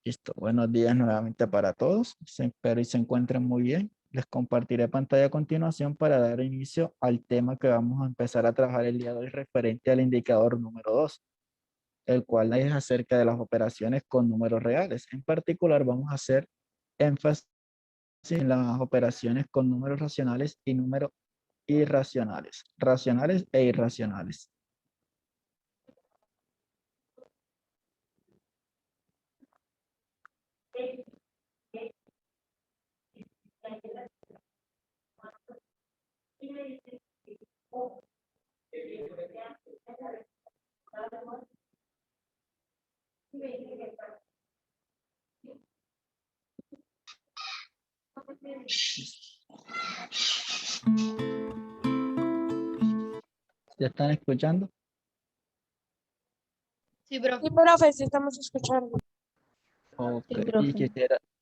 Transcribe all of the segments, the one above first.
Listo. Buenos días nuevamente para todos. Espero y se encuentren muy bien. Les compartiré pantalla a continuación para dar inicio al tema que vamos a empezar a trabajar el día de hoy referente al indicador número 2, el cual es acerca de las operaciones con números reales. En particular, vamos a hacer énfasis en las operaciones con números racionales y números irracionales, racionales e irracionales. ¿Ya están escuchando? Sí, profe. Sí, profe, sí estamos escuchando. Ok. Sí, profe.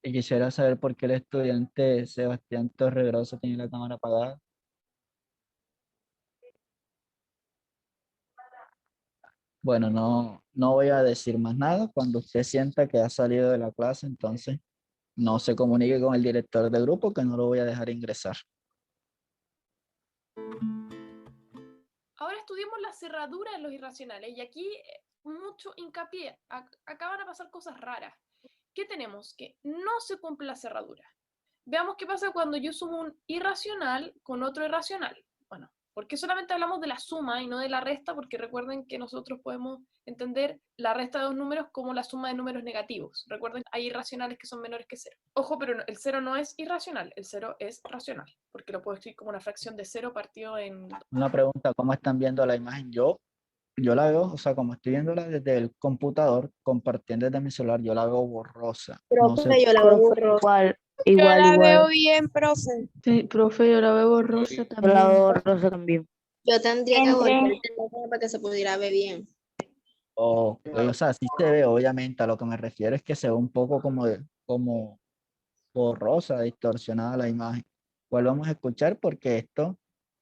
Y quisiera saber por qué el estudiante Sebastián Torregrosa tiene la cámara apagada. Bueno, no voy a decir más nada. Cuando usted sienta que ha salido de la clase, entonces no se comunique con el director del grupo, que no lo voy a dejar ingresar. Ahora estudiemos la cerradura en los irracionales y aquí mucho hincapié. Acá van a pasar cosas raras. ¿Qué tenemos? Que no se cumple la cerradura. Veamos qué pasa cuando yo sumo un irracional con otro irracional. Bueno, ¿por qué solamente hablamos de la suma y no de la resta? Porque recuerden que nosotros podemos entender la resta de dos números como la suma de números negativos. Recuerden que hay irracionales que son menores que cero. Ojo, pero el cero no es irracional, el cero es racional, porque lo puedo escribir como una fracción de cero partido en... Una pregunta, ¿cómo están viendo la imagen? Yo la veo, o sea, como estoy viéndola desde el computador, compartiendo desde mi celular, yo la veo borrosa. No sé. Profe, yo la veo borrosa. Yo la veo bien, profe. Sí, profe, yo la veo borrosa Yo la también. veo borrosa también. Yo tendría que Entre- volver el teléfono para que se pudiera ver bien. O sea, sí se ve, obviamente, a lo que me refiero es que se ve un poco como borrosa, distorsionada la imagen. ¿Cuál vamos a escuchar? Porque esto,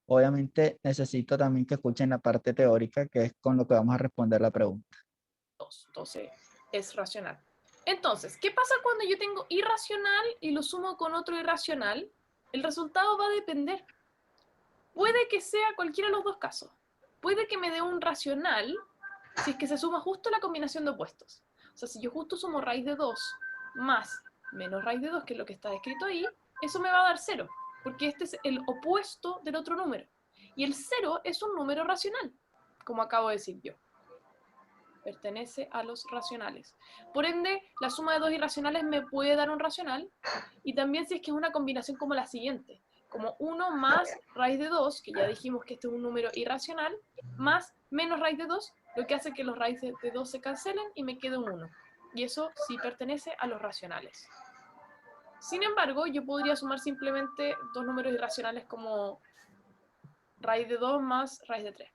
obviamente, necesito también que escuchen la parte teórica, que es con lo que vamos a responder la pregunta. 2, entonces es racional. Entonces, ¿qué pasa cuando yo tengo irracional y lo sumo con otro irracional? El resultado va a depender. Puede que sea cualquiera de los dos casos. Puede que me dé un racional si es que se suma justo la combinación de opuestos. O sea, si yo justo sumo raíz de 2 más menos raíz de 2, que es lo que está escrito ahí, eso me va a dar 0, porque este es el opuesto del otro número. Y el 0 es un número racional, como acabo de decir yo. Pertenece a los racionales. Por ende, la suma de dos irracionales me puede dar un racional, y también si es que es una combinación como la siguiente, como 1 más raíz de 2, que ya dijimos que este es un número irracional, más menos raíz de 2, lo que hace que los raíces de 2 se cancelen y me quede un 1. Y eso sí pertenece a los racionales. Sin embargo, yo podría sumar simplemente dos números irracionales como raíz de 2 más raíz de 3.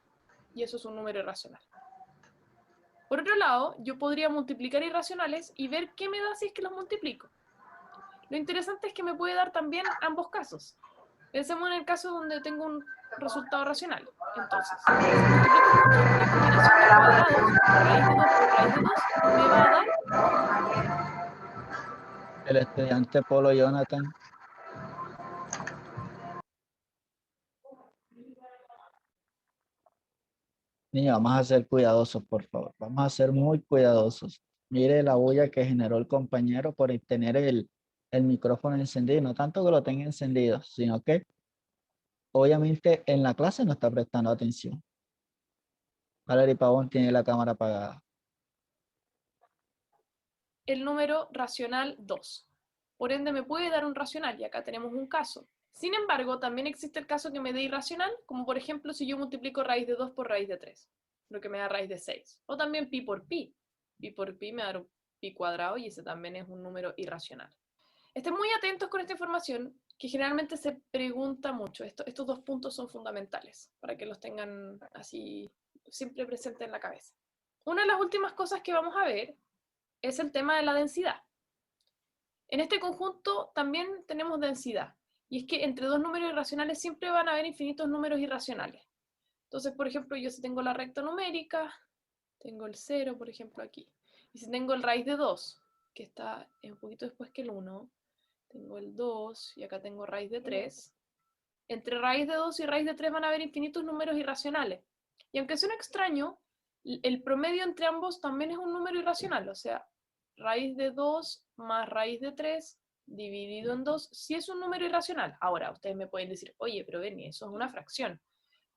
Y eso es un número irracional. Por otro lado, yo podría multiplicar irracionales y ver qué me da si es que los multiplico. Lo interesante es que me puede dar también ambos casos. Pensemos en el caso donde tengo un resultado racional. Entonces, si multiplico justo una combinación de cuadrados, raíz de 2 por raíz de 2, me va a dar... El estudiante Polo Jonathan. Niña, vamos a ser cuidadosos, por favor. Vamos a ser muy cuidadosos. Mire la bulla que generó el compañero por tener el micrófono encendido. No tanto que lo tenga encendido, sino que obviamente en la clase no está prestando atención. Valerie Pavón tiene la cámara apagada. el número racional 2. Por ende, me puede dar un racional, y acá tenemos un caso. Sin embargo, también existe el caso que me dé irracional, como por ejemplo si yo multiplico raíz de 2 por raíz de 3, lo que me da raíz de 6. O también pi por pi. Pi por pi me da pi cuadrado, y ese también es un número irracional. Estén muy atentos con esta información, que generalmente se pregunta mucho. Estos dos puntos son fundamentales, para que los tengan así siempre presentes en la cabeza. Una de las últimas cosas que vamos a ver es el tema de la densidad. En este conjunto también tenemos densidad, y es que entre dos números irracionales siempre van a haber infinitos números irracionales. Entonces, por ejemplo, yo si tengo la recta numérica, tengo el 0, por ejemplo, aquí. Y si tengo el raíz de 2, que está un poquito después que el 1. Tengo el 2 y acá tengo raíz de 3. Entre raíz de 2 y raíz de 3 van a haber infinitos números irracionales. Y aunque suene extraño, el promedio entre ambos también es un número irracional. O sea, raíz de 2 más raíz de 3 dividido en 2 sí es un número irracional. Ahora, ustedes me pueden decir, oye, pero Beni, eso es una fracción.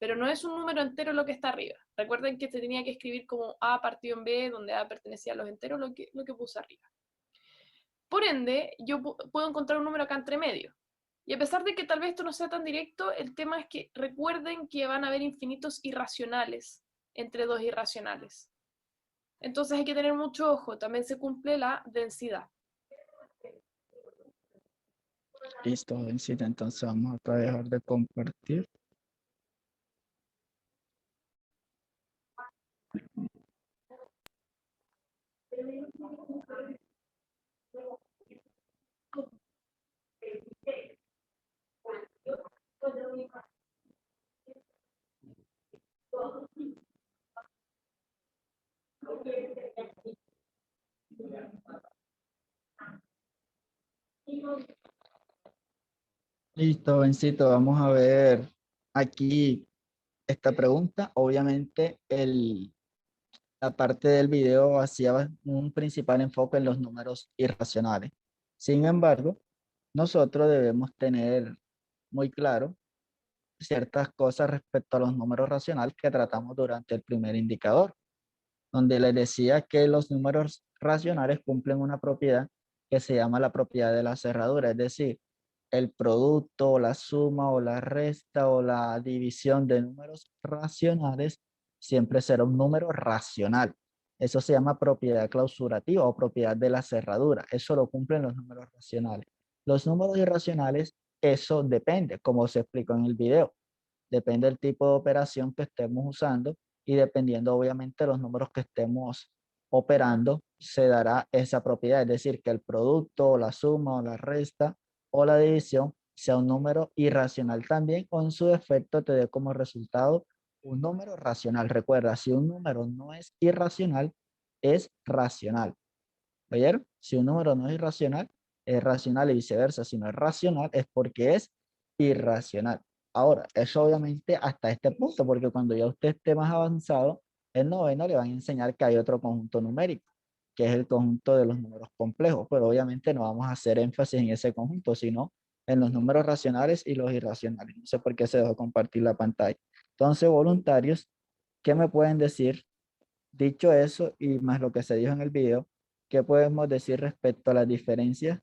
Pero no es un número entero lo que está arriba. Recuerden que se tenía que escribir como A partido en B, donde A pertenecía a los enteros, lo que puse arriba. Por ende, yo puedo encontrar un número acá entre medio. Y a pesar de que tal vez esto no sea tan directo, el tema es que recuerden que van a haber infinitos irracionales entre dos irracionales. Entonces hay que tener mucho ojo, también se cumple la densidad. Listo, Bencita, entonces vamos a dejar de compartir. Listo, Bencito, vamos a ver aquí esta pregunta. Obviamente la parte del video hacía un principal enfoque en los números irracionales. Sin embargo, nosotros debemos tener muy claro ciertas cosas respecto a los números racionales que tratamos durante el primer indicador, donde les decía que los números racionales cumplen una propiedad que se llama la propiedad de la cerradura, es decir, el producto, o la suma, o la resta, o la división de números racionales siempre será un número racional. Eso se llama propiedad clausurativa o propiedad de la cerradura. Eso lo cumplen los números racionales. Los números irracionales, eso depende, como se explicó en el video. Depende del tipo de operación que estemos usando y dependiendo obviamente de los números que estemos operando, se dará esa propiedad. Es decir, que el producto, o la suma, o la resta, o la división sea un número irracional también, o en su defecto te dé como resultado un número racional. Recuerda, si un número no es irracional, es racional. ¿Oyeron? Si un número no es irracional, es racional y viceversa. Si no es racional, es porque es irracional. Ahora, eso obviamente hasta este punto, porque cuando ya usted esté más avanzado, en noveno le van a enseñar que hay otro conjunto numérico, que es el conjunto de los números complejos, pero obviamente no vamos a hacer énfasis en ese conjunto, sino en los números racionales y los irracionales. No sé por qué se dejó compartir la pantalla. Entonces, voluntarios, ¿qué me pueden decir? Dicho eso, y más lo que se dijo en el video, ¿qué podemos decir respecto a las diferencias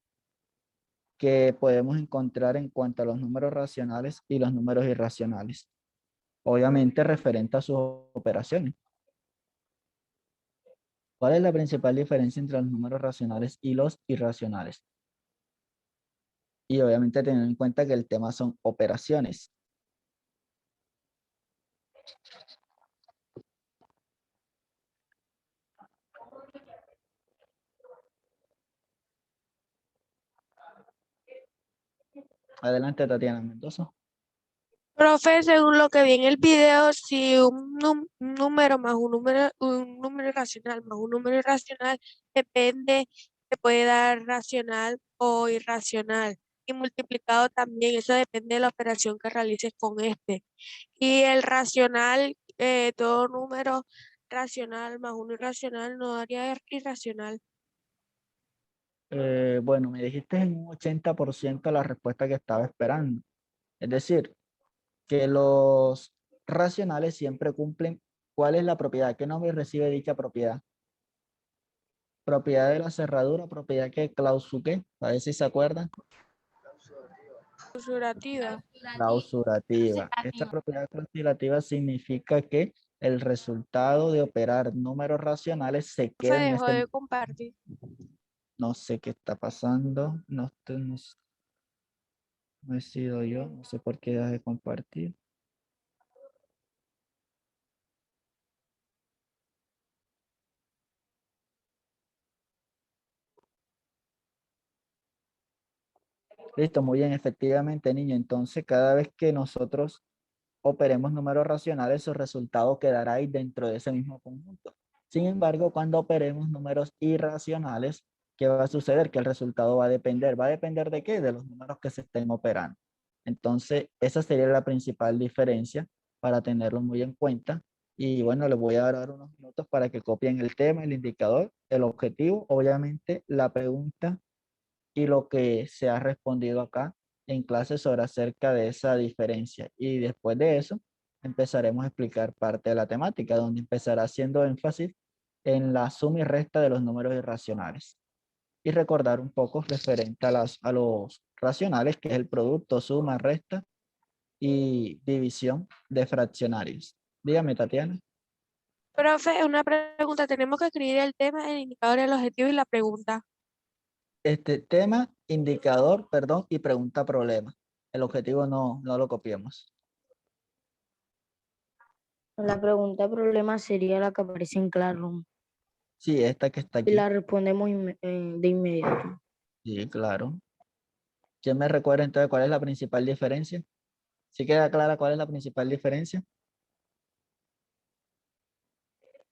que podemos encontrar en cuanto a los números racionales y los números irracionales? Obviamente referente a sus operaciones. ¿Cuál es la principal diferencia entre los números racionales y los irracionales? Y obviamente teniendo en cuenta que el tema son operaciones. Adelante, Tatiana Mendoza. Profe, según lo que vi en el video, si un número más un número irracional más un número irracional depende, se puede dar racional o irracional. Y multiplicado también, eso depende de la operación que realices con este. Y el racional, todo número racional más uno irracional no daría irracional. Bueno, me dijiste en un 80% la respuesta que estaba esperando. Es decir, que los racionales siempre cumplen. ¿Cuál es la propiedad? ¿Qué nombre recibe dicha propiedad? Propiedad de la cerradura, propiedad que clausuque, a ver si se acuerdan. Clausurativa. Clausurativa. Esta propiedad clausurativa significa que el resultado de operar números racionales se Profe, queda en dejó este. de compartir. No sé qué está pasando. No he sido yo. No sé por qué deja de compartir. Listo, muy bien, efectivamente, niño. Entonces, cada vez que nosotros operemos números racionales, su resultado quedará ahí dentro de ese mismo conjunto. Sin embargo, cuando operemos números irracionales, ¿qué va a suceder? Que el resultado va a depender. ¿Va a depender de qué? De los números que se estén operando. Entonces, esa sería la principal diferencia para tenerlo muy en cuenta. Y bueno, les voy a dar unos minutos para que copien el tema, el indicador, el objetivo, obviamente la pregunta y lo que se ha respondido acá en clase sobre acerca de esa diferencia. Y después de eso, empezaremos a explicar parte de la temática, donde empezará haciendo énfasis en la suma y resta de los números irracionales. Y recordar un poco referente a los racionales, que es el producto, suma, resta y división de fraccionarios. Dígame, Tatiana. Profe, una pregunta. Tenemos que escribir el tema, el indicador, el objetivo y la pregunta. Este tema, indicador, perdón, y pregunta problema. El objetivo no lo copiemos. La pregunta problema sería la que aparece en Classroom Sí, esta que está y aquí. la respondemos de inmediato. Sí, claro. ¿Quién me recuerda entonces cuál es la principal diferencia? ¿Sí queda clara cuál es la principal diferencia?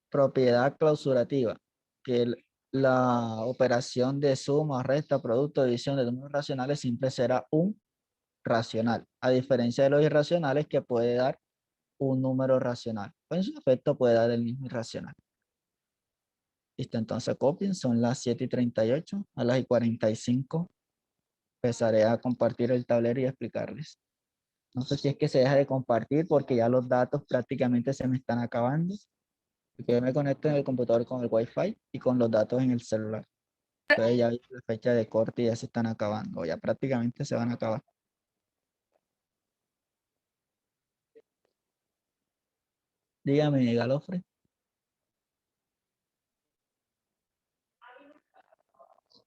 Propiedad clausurativa, que la operación de suma, resta, producto, división de números racionales siempre será un racional, a diferencia de los irracionales que puede dar un número racional. O en su efecto puede dar el mismo irracional. Listo, entonces copien, son las 7:38, a las 45 empezaré a compartir el tablero y a explicarles. No sé si es que se deja de compartir porque ya los datos prácticamente se me están acabando. Porque yo me conecto en el computador con el Wi-Fi y con los datos en el celular. Entonces ya vi la fecha de corte y ya se están acabando, ya prácticamente se van a acabar. Dígame, Galofre.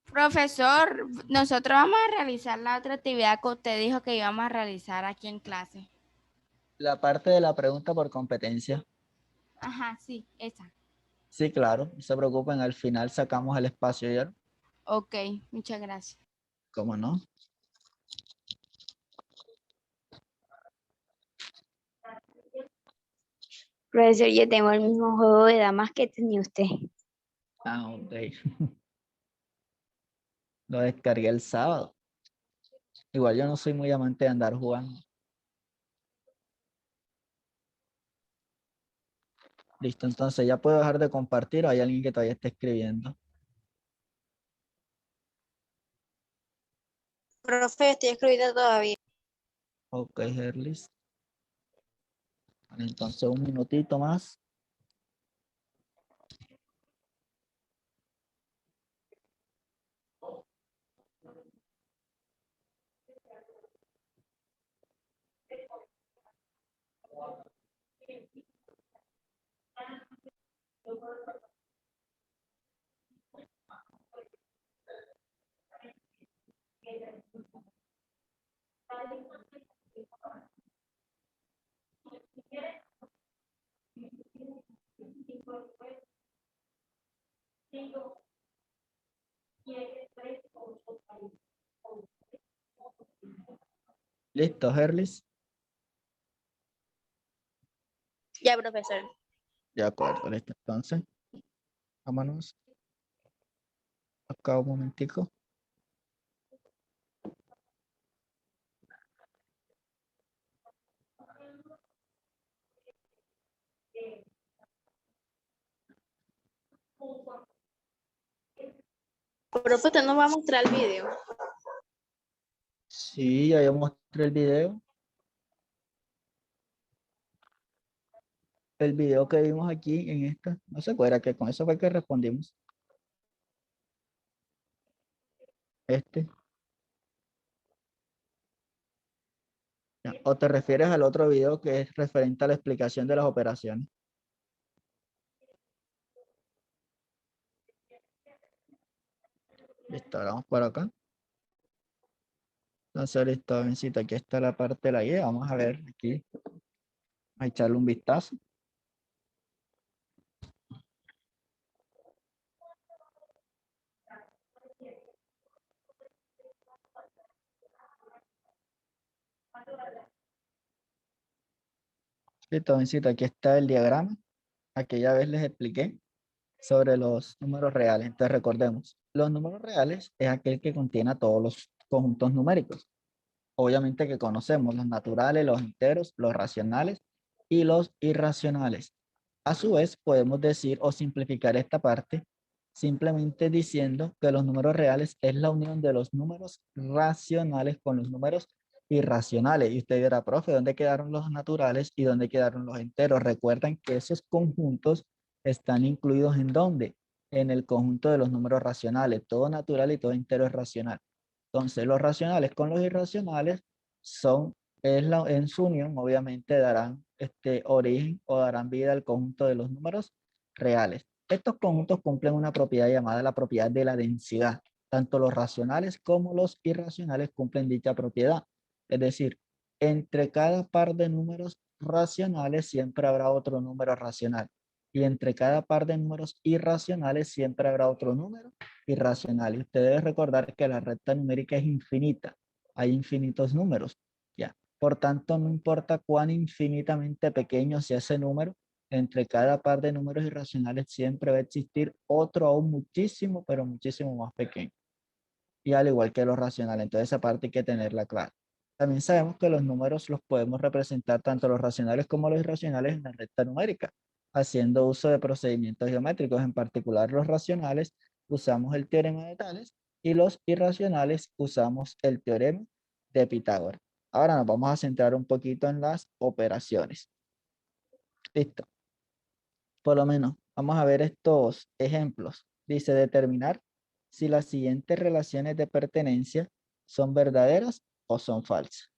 Profesor, nosotros vamos a realizar la otra actividad que usted dijo que íbamos a realizar aquí en clase. La parte de la pregunta por competencia. Ajá, sí, esa. Sí, claro, no se preocupen, al final sacamos el espacio ya. Ok, muchas gracias. ¿Cómo no? Profesor, yo tengo el mismo juego de damas que tenía usted. Ah, ok. Lo descargué el sábado. Igual yo no soy muy amante de andar jugando. Listo, entonces ya puedo dejar de compartir o hay alguien que todavía está escribiendo. Profe, estoy escribiendo todavía. Ok, Herlis. Entonces un minutito más. Listo, Herlis. Ya, profesor. De acuerdo, listo. Entonces, vámonos. Acá un momentico. Profe, usted nos va a mostrar el video. Sí, ya yo mostré el video. El video que vimos aquí en esta. No se acuerda que con eso fue que respondimos. Este. Ya, ¿o te refieres al otro video que es referente a la explicación de las operaciones? Listo, ahora vamos por acá. Entonces, listo, jovencito, aquí está la parte de la guía. Vamos a ver aquí. A echarle un vistazo. Listo, jovencito, aquí está el diagrama. Aquella vez les expliqué sobre los números reales. Entonces recordemos, los números reales es aquel que contiene a todos los conjuntos numéricos. Obviamente que conocemos los naturales, los enteros, los racionales y los irracionales. A su vez, podemos decir o simplificar esta parte simplemente diciendo que los números reales es la unión de los números racionales con los números irracionales. Y usted dirá, profe, ¿dónde quedaron los naturales y dónde quedaron los enteros? Recuerden que esos conjuntos están incluidos ¿en dónde? En el conjunto de los números racionales. Todo natural y todo entero es racional. Entonces, los racionales con los irracionales son, en su unión, obviamente, darán origen o darán vida al conjunto de los números reales. Estos conjuntos cumplen una propiedad llamada la propiedad de la densidad. Tanto los racionales como los irracionales cumplen dicha propiedad. Es decir, entre cada par de números racionales siempre habrá otro número racional. Y entre cada par de números irracionales siempre habrá otro número irracional. Y usted debe recordar que la recta numérica es infinita. Hay infinitos números. ¿Ya? Por tanto, no importa cuán infinitamente pequeño sea ese número, entre cada par de números irracionales siempre va a existir otro aún muchísimo, pero muchísimo más pequeño. Y al igual que los racionales. Entonces, esa parte hay que tenerla clara. También sabemos que los números los podemos representar tanto los racionales como los irracionales en la recta numérica, haciendo uso de procedimientos geométricos. En particular, los racionales usamos el teorema de Tales y los irracionales usamos el teorema de Pitágoras. Ahora nos vamos a centrar un poquito en las operaciones. Listo. Por lo menos, vamos a ver estos ejemplos. Dice determinar si las siguientes relaciones de pertenencia son verdaderas o son falsas.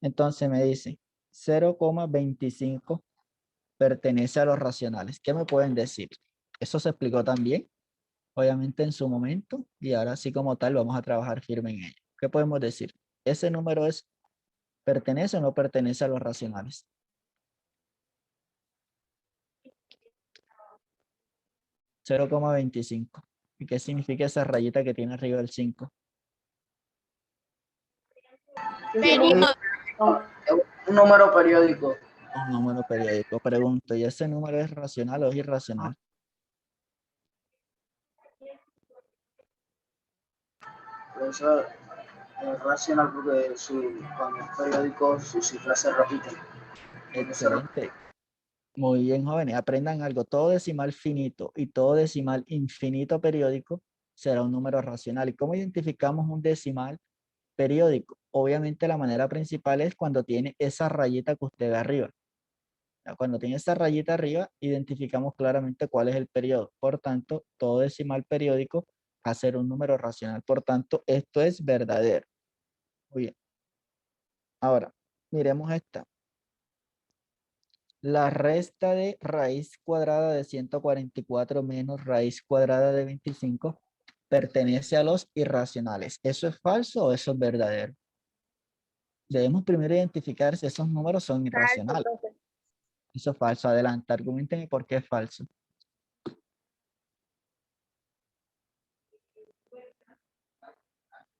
Entonces me dice 0,25 pertenece a los racionales. ¿Qué me pueden decir? Eso se explicó también, obviamente en su momento, y ahora sí como tal vamos a trabajar firme en ello. ¿Qué podemos decir? ¿Ese número pertenece o no pertenece a los racionales? 0,25. ¿Y qué significa esa rayita que tiene arriba del 5? Periodo. Un número periódico. Un número periódico. Pregunto, ¿y ese número es racional o es irracional? Eso es racional porque cuando es periódico sus cifras se repiten. Excelente. Muy bien, jóvenes. Aprendan algo. Todo decimal finito y todo decimal infinito periódico será un número racional. ¿Y cómo identificamos un decimal periódico? Obviamente la manera principal es cuando tiene esa rayita que usted ve arriba. Cuando tiene esa rayita arriba, identificamos claramente cuál es el periodo. Por tanto, todo decimal periódico va a ser un número racional. Por tanto, esto es verdadero. Muy bien. Ahora, miremos esta. La resta de raíz cuadrada de 144 menos raíz cuadrada de 25 pertenece a los irracionales. ¿Eso es falso o eso es verdadero? Debemos primero identificar si esos números son irracionales. Eso es falso. Adelante, argumentenme por qué es falso.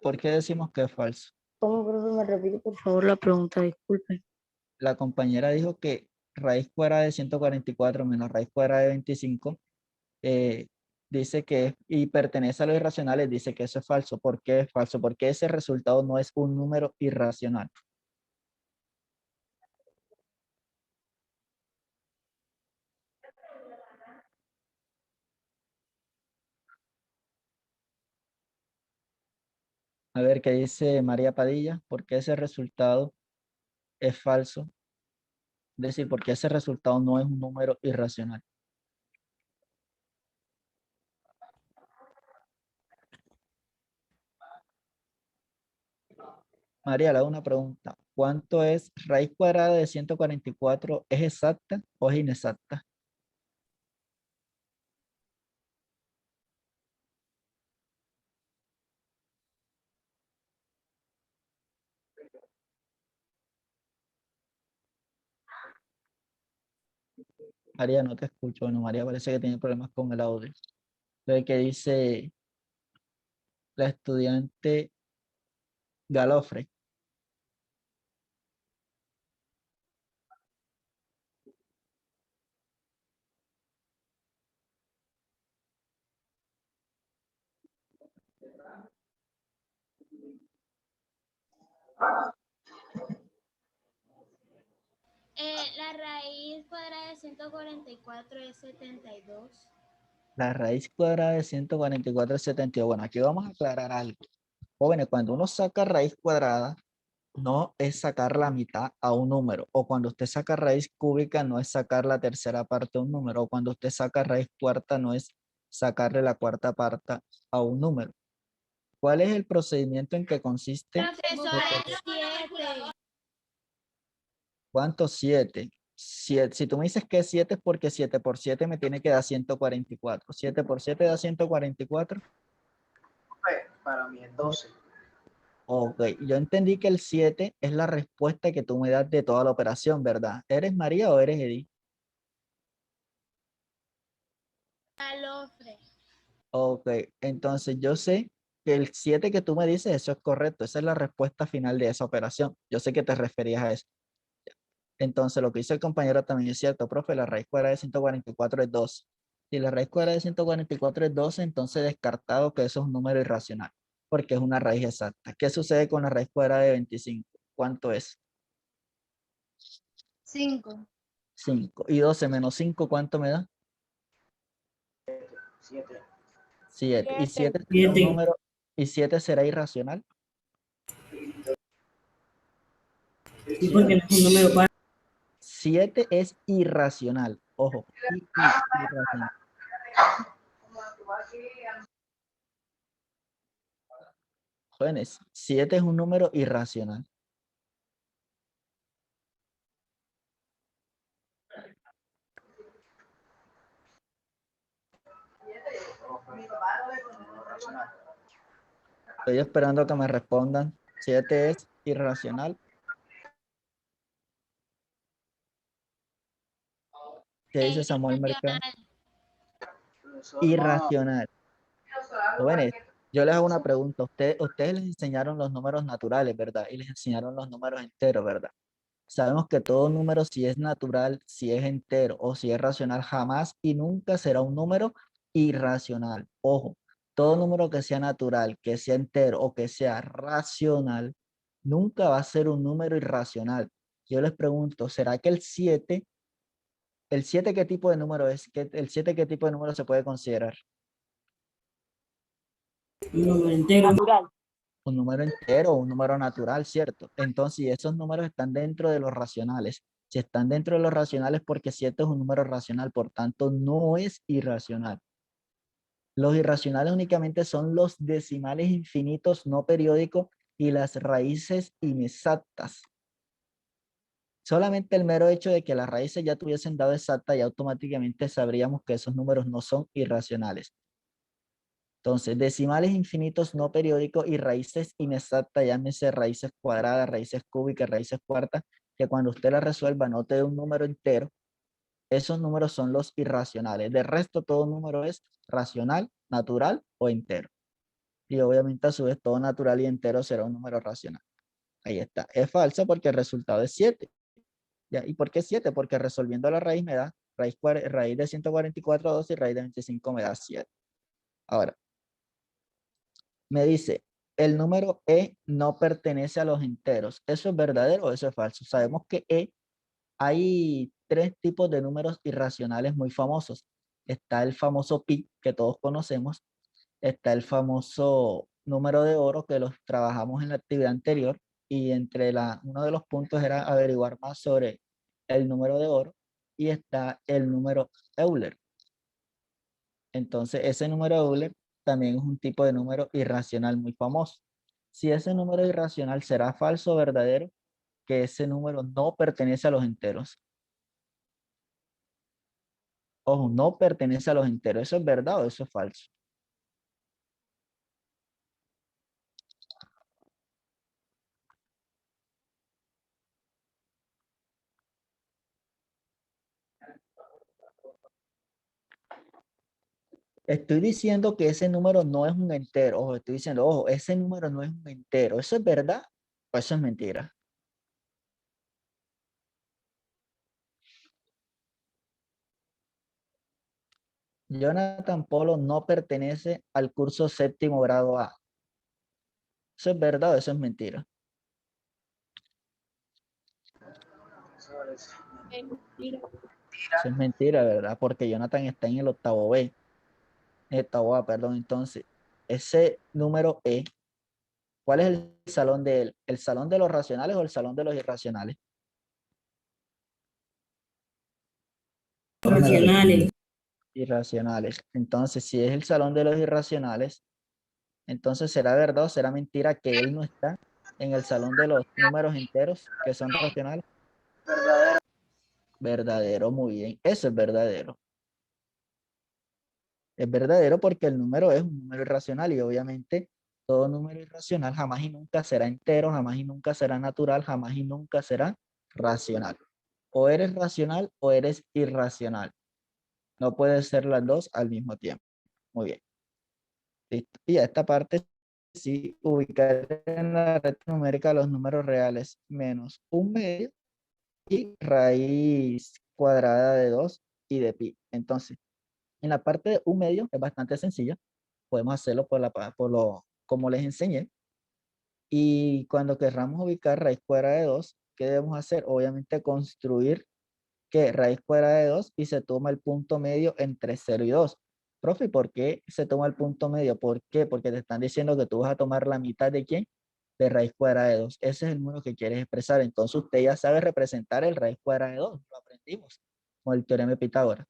¿Por qué decimos que es falso? ¿Cómo, profe? Me repite, por favor, la pregunta, disculpe. La compañera dijo que raíz cuadrada de 144 menos raíz cuadrada de 25 dice que y pertenece a los irracionales, dice que eso es falso. ¿Por qué es falso? Porque ese resultado no es un número irracional. A ver qué dice María Padilla. ¿Por qué ese resultado es falso? Es decir, porque ese resultado no es un número irracional. María, le hago una pregunta. ¿Cuánto es raíz cuadrada de 144? ¿Es exacta o es inexacta? María, no te escucho. Bueno, María parece que tiene problemas con el audio. Lo que dice la estudiante Galofre. La raíz cuadrada de 144 es 72. La raíz cuadrada de 144 es 72. Bueno, aquí vamos a aclarar algo. Jóvenes, cuando uno saca raíz cuadrada, no es sacar la mitad a un número. O cuando usted saca raíz cúbica, no es sacar la tercera parte a un número. O cuando usted saca raíz cuarta, no es sacarle la cuarta parte a un número. ¿Cuál es el procedimiento en que consiste? Profesor, es 7. ¿Cuánto? 7. Si tú me dices que es 7 es porque 7 por 7 me tiene que dar 144. 7 por 7 da 144. Para mí es 12. Ok, yo entendí que el 7 es la respuesta que tú me das de toda la operación, ¿verdad? ¿Eres María o eres Edith? Alofre. Ok, entonces yo sé que el 7 que tú me dices, eso es correcto. Esa es la respuesta final de esa operación. Yo sé que te referías a eso. Entonces, lo que dice el compañero también es cierto, profe, la raíz cuadrada de 144 es 12. Si la raíz cuadrada de 144 es 12, entonces descartado que eso es un número irracional, porque es una raíz exacta. ¿Qué sucede con la raíz cuadrada de 25? ¿Cuánto es? 5. 5. Y 12 menos 5, ¿cuánto me da? 7. 7. ¿Y 7 será un Siete. número? ¿Y 7 será irracional? Sí, porque no es un número par. 7 es irracional. Ojo, irracional. Jóvenes, 7 es un número irracional. Estoy esperando que me respondan. 7 es irracional. ¿Qué dice Samuel Mercado? Irracional. Jóvenes, yo les hago una pregunta. Ustedes les enseñaron los números naturales, ¿verdad? Y les enseñaron los números enteros, ¿verdad? Sabemos que todo número, si es natural, si es entero o si es racional, jamás y nunca será un número irracional. Ojo, todo número que sea natural, que sea entero o que sea racional, nunca va a ser un número irracional. Yo les pregunto, ¿será que el 7 qué tipo de número es? ¿El 7 qué tipo de número se puede considerar? Un número entero. Un número entero o un número natural, ¿cierto? Entonces, si esos números están dentro de los racionales, si están dentro de los racionales porque 7 es un número racional, por tanto, no es irracional. Los irracionales únicamente son los decimales infinitos no periódicos y las raíces inexactas. Solamente el mero hecho de que las raíces ya tuviesen dado exacta, ya automáticamente sabríamos que esos números no son irracionales. Entonces, decimales infinitos no periódicos y raíces inexactas, llámese raíces cuadradas, raíces cúbicas, raíces cuartas, que cuando usted las resuelva no te dé un número entero, esos números son los irracionales. De resto, todo número es racional, natural o entero. Y obviamente a su vez todo natural y entero será un número racional. Ahí está. Es falso porque el resultado es 7. ¿Ya? ¿Y por qué 7? Porque resolviendo la raíz me da raíz de 144, 2 y raíz de 25 me da 7. Ahora, me dice, el número E no pertenece a los enteros. ¿Eso es verdadero o eso es falso? Sabemos que hay 3 tipos de números irracionales muy famosos. Está el famoso pi, que todos conocemos. Está el famoso número de oro, que los trabajamos en la actividad anterior. Y uno de los puntos era averiguar más sobre el número de oro. Y está el número Euler. Entonces, ese número Euler también es un tipo de número irracional muy famoso. Si ese número irracional será falso o verdadero, que ese número no pertenece a los enteros. Ojo, no pertenece a los enteros. ¿Eso es verdad o eso es falso? Estoy diciendo que ese número no es un entero. Ojo, estoy diciendo, ojo, ese número no es un entero. ¿Eso es verdad o eso es mentira? Jonathan Polo no pertenece al curso séptimo grado A. ¿Eso es verdad o eso es mentira? pues. Eso es mentira, ¿verdad? Porque Jonathan está en el octavo B. En el octavo A, perdón. Entonces, ese número E, ¿cuál es el salón de él? ¿El salón de los racionales o el salón de los irracionales? Racionales. Irracionales. Entonces, si es el salón de los irracionales, entonces será verdad o será mentira que él no está en el salón de los números enteros que son racionales. Verdadero. Verdadero, muy bien. Eso es verdadero. Es verdadero porque el número es un número irracional y obviamente todo número irracional jamás y nunca será entero, jamás y nunca será natural, jamás y nunca será racional. O eres racional o eres irracional. No puedes ser las dos al mismo tiempo. Muy bien. Listo. Y a esta parte sí, ubicar en la recta numérica los números reales menos un medio y raíz cuadrada de 2 y de pi. Entonces, en la parte de un medio es bastante sencilla. Podemos hacerlo como les enseñé. Y cuando querramos ubicar raíz cuadrada de 2, ¿qué debemos hacer? Obviamente construir que raíz cuadrada de 2 y se toma el punto medio entre 0 y 2. Profe, ¿por qué se toma el punto medio? ¿Por qué? Porque te están diciendo que tú vas a tomar la mitad de ¿quién? De raíz cuadrada de 2. Ese es el número que quieres expresar. Entonces usted ya sabe representar el raíz cuadrada de 2. Lo aprendimos con el teorema de Pitágoras.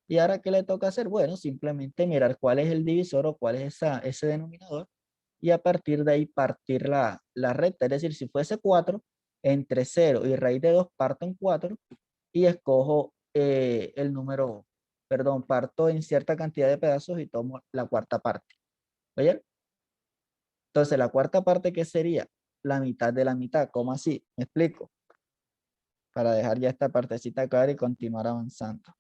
¿Y ahora qué le toca hacer? Bueno, simplemente mirar cuál es el divisor o cuál es ese denominador y a partir de ahí partir la recta. Es decir, si fuese 4, entre 0 y raíz de 2 parto en 4 y escojo el número, perdón, parto en cierta cantidad de pedazos y tomo la cuarta parte. ¿Oye? Entonces, la cuarta parte, ¿qué sería? La mitad de la mitad. ¿Cómo así? ¿Me explico? Para dejar ya esta partecita acá y continuar avanzando.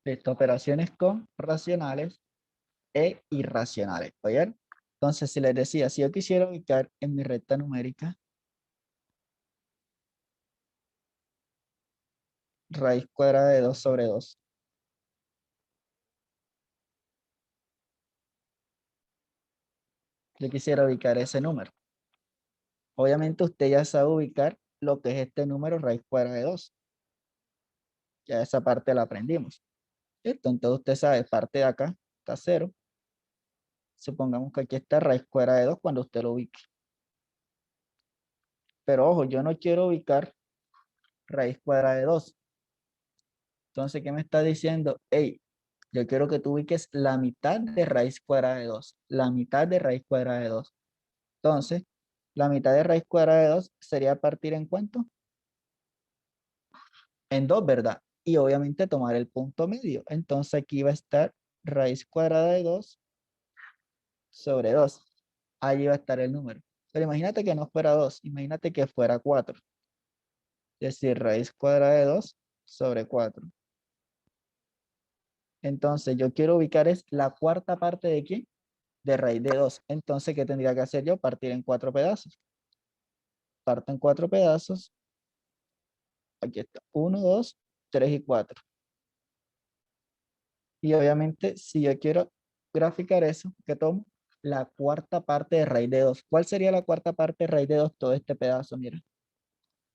Listo, operaciones con racionales e irracionales. ¿Oye? Entonces, si les decía, si yo quisiera ubicar en mi recta numérica raíz cuadrada de 2 sobre 2. Yo quisiera ubicar ese número. Obviamente usted ya sabe ubicar lo que es este número raíz cuadrada de 2. Ya esa parte la aprendimos. ¿Listo? Entonces usted sabe, parte de acá está 0. Supongamos que aquí está raíz cuadrada de 2 cuando usted lo ubique. Pero ojo, yo no quiero ubicar raíz cuadrada de 2. Entonces, ¿qué me está diciendo? Hey, yo quiero que tú ubiques la mitad de raíz cuadrada de 2. La mitad de raíz cuadrada de 2. Entonces, la mitad de raíz cuadrada de 2 sería partir en ¿cuánto? En 2, ¿verdad? Y obviamente tomar el punto medio. Entonces aquí va a estar raíz cuadrada de 2 sobre 2. Allí va a estar el número. Pero imagínate que no fuera 2. Imagínate que fuera 4. Es decir, raíz cuadrada de 2 sobre 4. Entonces yo quiero ubicar es la cuarta parte de ¿quién? De raíz de 2. Entonces, ¿qué tendría que hacer yo? Partir en 4 pedazos. Parto en 4 pedazos. Aquí está. 1, 2, 3 y 4. Y obviamente, si yo quiero graficar eso, ¿qué tomo? La cuarta parte de raíz de 2. ¿Cuál sería la cuarta parte de raíz de 2? Todo este pedazo, mira.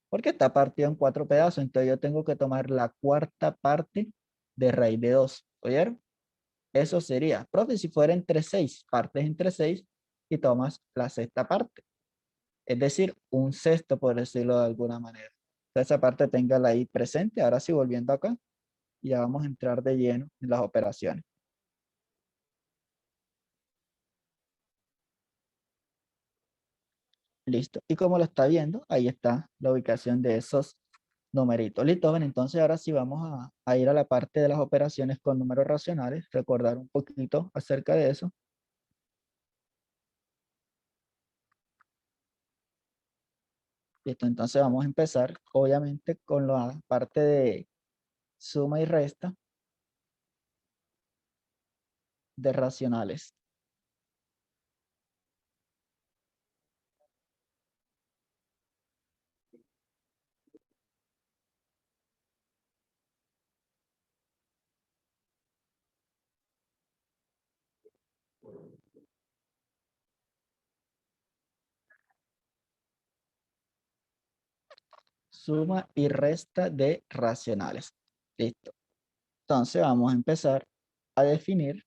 Porque está partido en 4 pedazos. Entonces yo tengo que tomar la cuarta parte de raíz de 2. ¿Oyeron? Eso sería, profe, si fuera entre 6, partes entre 6 y tomas la sexta parte. Es decir, un sexto, por decirlo de alguna manera. esa parte téngala ahí presente. Ahora sí, volviendo acá, ya vamos a entrar de lleno en las operaciones. Listo. Y como lo está viendo, ahí está la ubicación de esos numeritos. Listo, ven, entonces ahora sí vamos a ir a la parte de las operaciones con números racionales, recordar un poquito acerca de eso. Listo, entonces vamos a empezar, obviamente, con la parte de suma y resta de racionales. Suma y resta de racionales. Listo. Entonces vamos a empezar a definir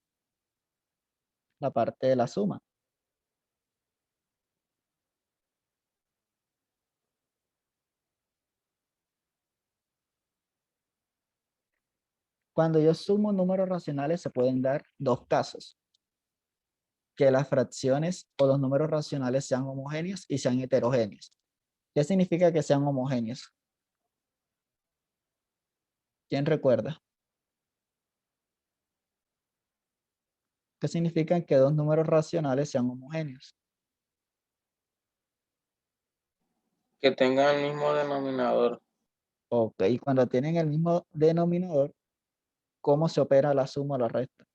la parte de la suma. Cuando yo sumo números racionales se pueden dar dos casos. Que las fracciones o los números racionales sean homogéneos y sean heterogéneos. ¿Qué significa que sean homogéneos? ¿Quién recuerda? ¿Qué significa que dos números racionales sean homogéneos? Que tengan el mismo denominador. Ok, y cuando tienen el mismo denominador, ¿cómo se opera la suma o la resta?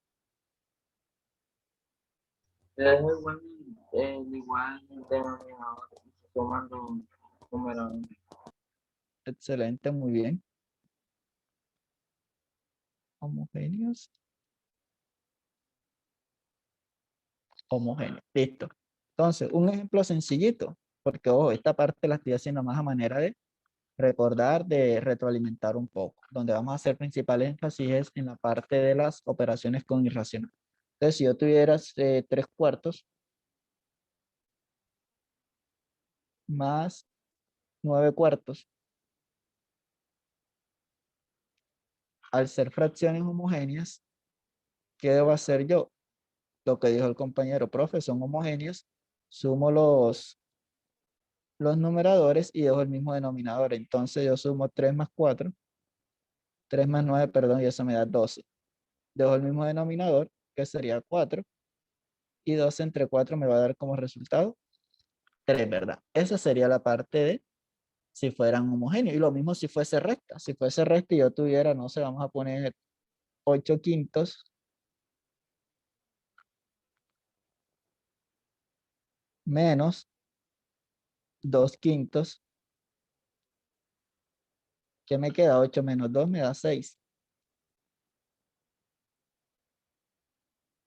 Es igual denominador. Sumando números. Excelente, muy bien. Homogéneos. Homogéneos, listo. Entonces, un ejemplo sencillito, porque ojo, esta parte la estoy haciendo más a manera de recordar, de retroalimentar un poco. Donde vamos a hacer principal énfasis es en la parte de las operaciones con irracional. Entonces, si yo tuviera 3/4 más 9/4, al ser fracciones homogéneas, ¿qué debo hacer yo? Lo que dijo el compañero, profe, son homogéneos, sumo los numeradores y dejo el mismo denominador. Entonces yo sumo 3 más 4, 3 más 9, perdón, y eso me da 12. Dejo el mismo denominador, que sería 4, y 12 entre 4 me va a dar como resultado 3, ¿verdad? Esa sería la parte de si fueran homogéneos. Y lo mismo si fuese recta. Si fuese recta y yo tuviera, no sé, vamos a poner 8/5 menos 2/5. ¿Qué me queda? 8 menos 2 me da 6.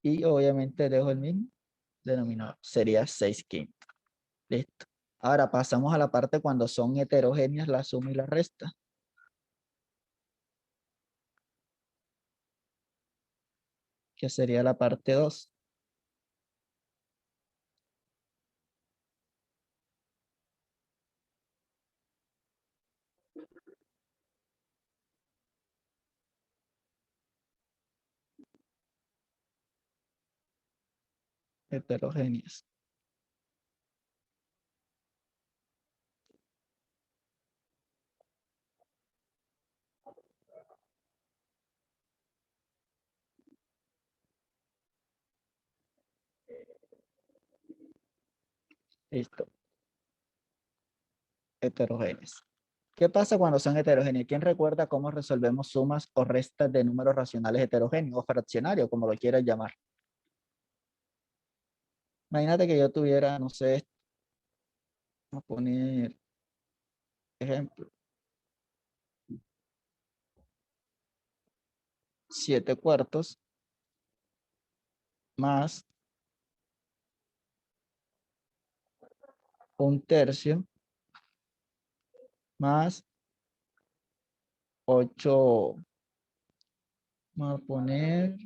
Y obviamente dejo el mismo denominador. Sería 6/5. Listo. Ahora pasamos a la parte cuando son heterogéneas la suma y la resta. Que sería la parte 2. Heterogéneas. Listo. Heterogéneas. ¿Qué pasa cuando son heterogéneas? ¿Quién recuerda cómo resolvemos sumas o restas de números racionales heterogéneos o fraccionarios, como lo quieras llamar? Imagínate que yo tuviera, no sé, vamos a poner ejemplo, 7/4 más 1/3 más 8, vamos a poner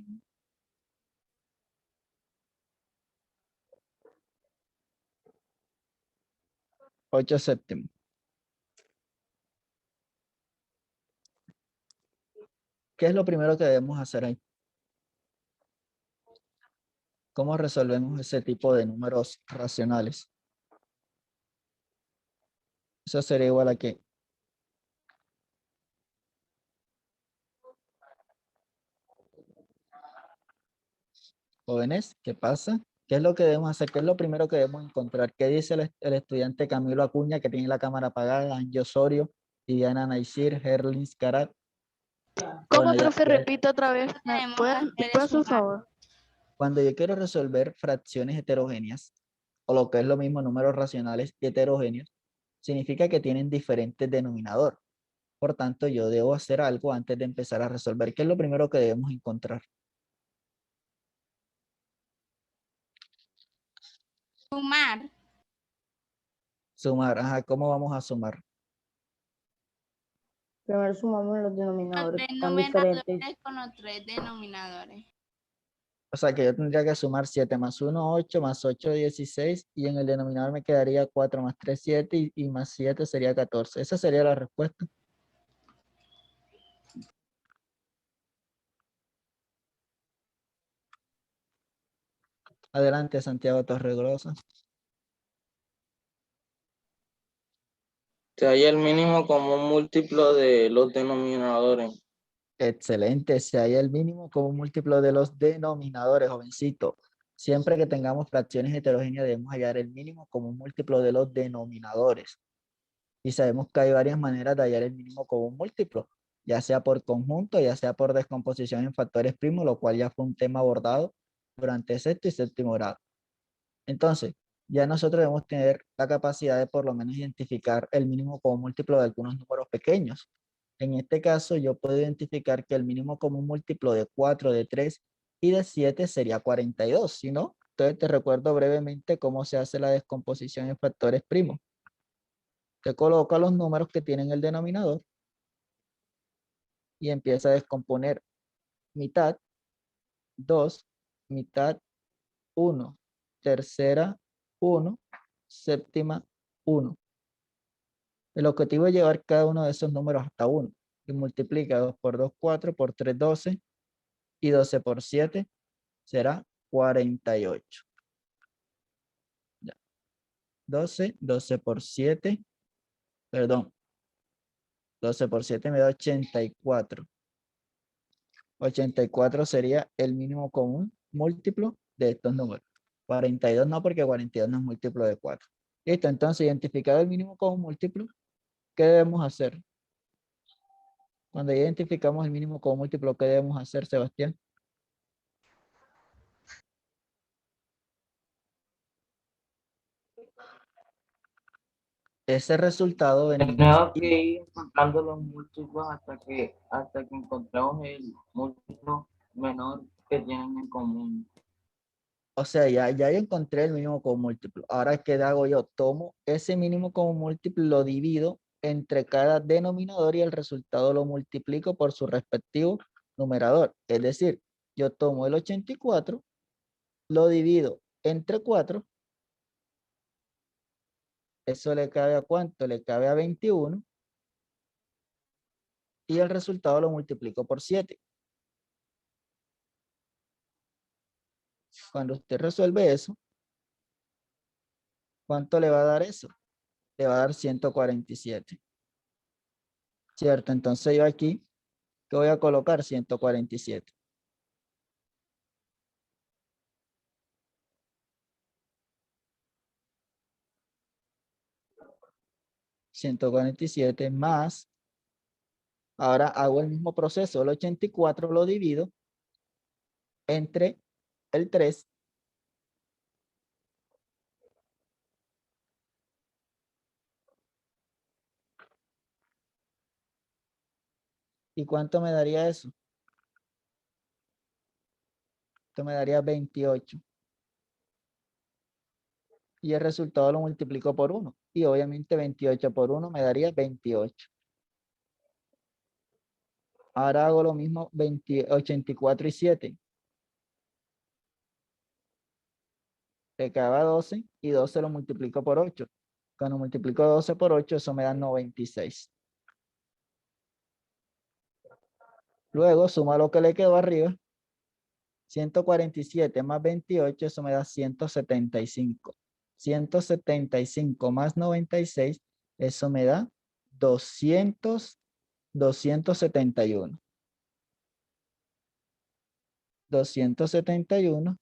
8/7. ¿Qué es lo primero que debemos hacer ahí? ¿Cómo resolvemos ese tipo de números racionales? Eso sería igual a qué. Jóvenes, ¿qué pasa? ¿Qué es lo que debemos hacer? ¿Qué es lo primero que debemos encontrar? ¿Qué dice el estudiante Camilo Acuña, que tiene la cámara apagada, Angie Osorio, Diana Naisir, Herlins Carat? ¿Cómo, Bueno, profe? Repite otra vez. Lo que tenemos ¿Puede, que hacer puede es hacer un sumar. favor? cuando yo quiero resolver fracciones heterogéneas, o lo que es lo mismo, números racionales y heterogéneos, significa que tienen diferentes denominador. Por tanto, yo debo hacer algo antes de empezar a resolver. ¿Qué es lo primero que debemos encontrar? Sumar. Sumar. Ajá, ¿cómo vamos a sumar? Primero sumamos los Los denominadores tres que están diferentes. numeradores con los tres denominadores. O sea, que yo tendría que sumar 7 más 1, 8, más 8, 16, y en el denominador me quedaría 4 más 3, 7, y más 7 sería 14. Esa sería la respuesta. Adelante, Santiago Torregrosa. Se halla el mínimo común múltiplo de los denominadores. Excelente, si hay el mínimo como múltiplo de los denominadores, jovencito. Siempre que tengamos fracciones heterogéneas debemos hallar el mínimo como múltiplo de los denominadores. Y sabemos que hay varias maneras de hallar el mínimo común múltiplo, ya sea por conjunto, ya sea por descomposición en factores primos, lo cual ya fue un tema abordado durante sexto y séptimo grado. Entonces, ya nosotros debemos tener la capacidad de por lo menos identificar el mínimo común múltiplo de algunos números pequeños. En este caso, yo puedo identificar que el mínimo común múltiplo de 4, de 3 y de 7 sería 42, ¿sí no? Entonces te recuerdo brevemente cómo se hace la descomposición en factores primos. Te coloca los números que tienen el denominador y empieza a descomponer mitad, 2, mitad, 1, tercera, 1, séptima, 1. El objetivo es llevar cada uno de esos números hasta 1 y multiplica 2 por 2, 4, por 3, 12 y 12 por 7 será 48. Ya. 12, 12 por 7, perdón, 12 por 7 me da 84. 84 sería el mínimo común múltiplo de estos números. 42 no, porque 42 no es múltiplo de 4. Listo, entonces identificado el mínimo común múltiplo, ¿qué debemos hacer? Cuando ya identificamos el mínimo común múltiplo, ¿qué debemos hacer, Sebastián? Ese resultado venimos Tenemos y que ir encontrando los múltiplos hasta que encontremos el múltiplo menor que tienen en común. o sea, ya encontré el mínimo común múltiplo. Ahora, ¿qué hago yo? Tomo ese mínimo común múltiplo, lo divido entre cada denominador y el resultado lo multiplico por su respectivo numerador. Es decir, yo tomo el 84, lo divido entre 4. ¿Eso le cabe a cuánto? Le cabe a 21. Y el resultado lo multiplico por 7. Cuando usted resuelve eso, ¿cuánto le va a dar eso? Le va a dar 147. ¿Cierto? Entonces yo aquí, ¿qué voy a colocar? 147. $147 más, ahora hago el mismo proceso, el 84 lo divido entre el 3. ¿Y cuánto me daría eso? Esto me daría 28. Y el resultado lo multiplico por 1. Y obviamente 28 por 1 me daría 28. Ahora hago lo mismo 84 y 7. Le cabe 12 y 12 lo multiplico por 8. Cuando multiplico 12 por 8, eso me da 96. Luego suma lo que le quedó arriba. 147 más 28, eso me da 175. 175 más 96, eso me da 271. 271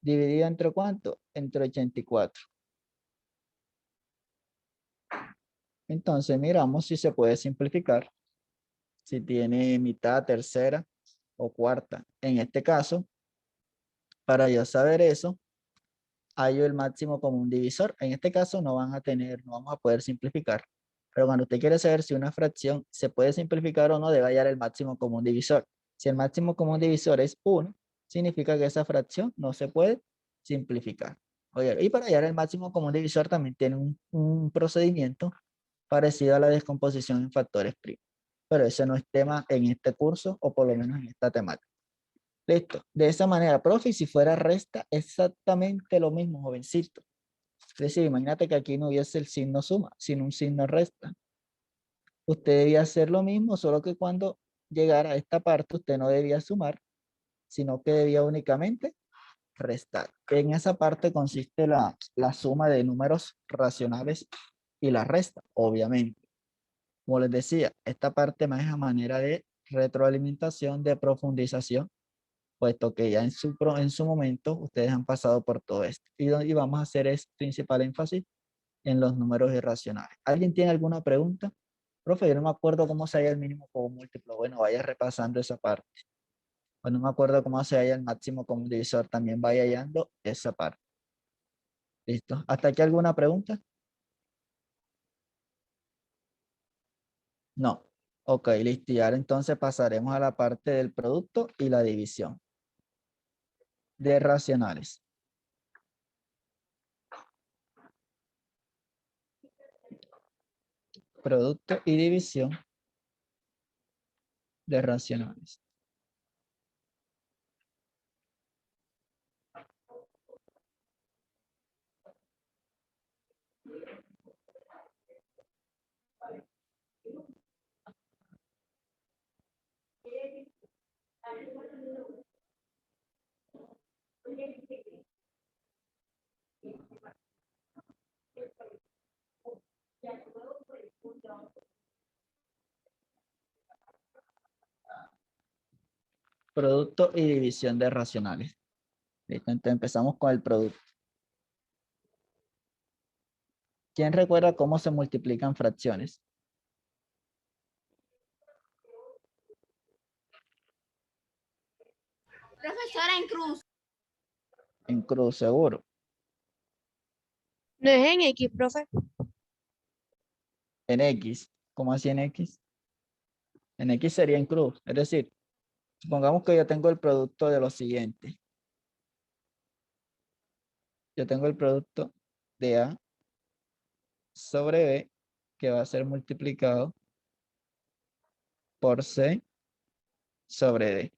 dividido entre ¿cuánto? Entre 84. Entonces miramos si se puede simplificar. Si tiene mitad, tercera o cuarta. En este caso, para yo saber eso, hallo el máximo común divisor. En este caso no vamos a poder simplificar. Pero cuando usted quiere saber si una fracción se puede simplificar o no, debe hallar el máximo común divisor. Si el máximo común divisor es 1, significa que esa fracción no se puede simplificar. Oye, y para hallar el máximo común divisor también tiene un procedimiento parecido a la descomposición en factores primos. Pero ese no es tema en este curso o por lo menos en esta temática. Listo. De esa manera, profe, si fuera resta, exactamente lo mismo, jovencito. Es decir, imagínate que aquí no hubiese el signo suma, sino un signo resta. Usted debía hacer lo mismo, solo que cuando llegara a esta parte, usted no debía sumar, sino que debía únicamente restar. En esa parte consiste la suma de números racionales y la resta, obviamente. Como les decía, esta parte más es a manera de retroalimentación, de profundización, puesto que ya en su momento ustedes han pasado por todo esto. Y vamos a hacer principal énfasis en los números irracionales. ¿Alguien tiene alguna pregunta? Profe, yo no me acuerdo cómo se halla el mínimo común múltiplo. Bueno, vaya repasando esa parte. O no me acuerdo cómo se halla el máximo común divisor. También vaya hallando esa parte. ¿Listo? ¿Hasta aquí alguna pregunta? No. Ok, listo. Y ahora entonces pasaremos a la parte del producto y la división de racionales. Producto y división de racionales. Producto y división de racionales. Listo, entonces empezamos con el producto. ¿Quién recuerda cómo se multiplican fracciones? Profesora en cruz. En cruz, seguro. No es en X, profe. En X. ¿Cómo así en X? En X sería en cruz. Es decir, supongamos que yo tengo el producto de lo siguiente. Yo tengo el producto de A sobre B que va a ser multiplicado por C sobre D.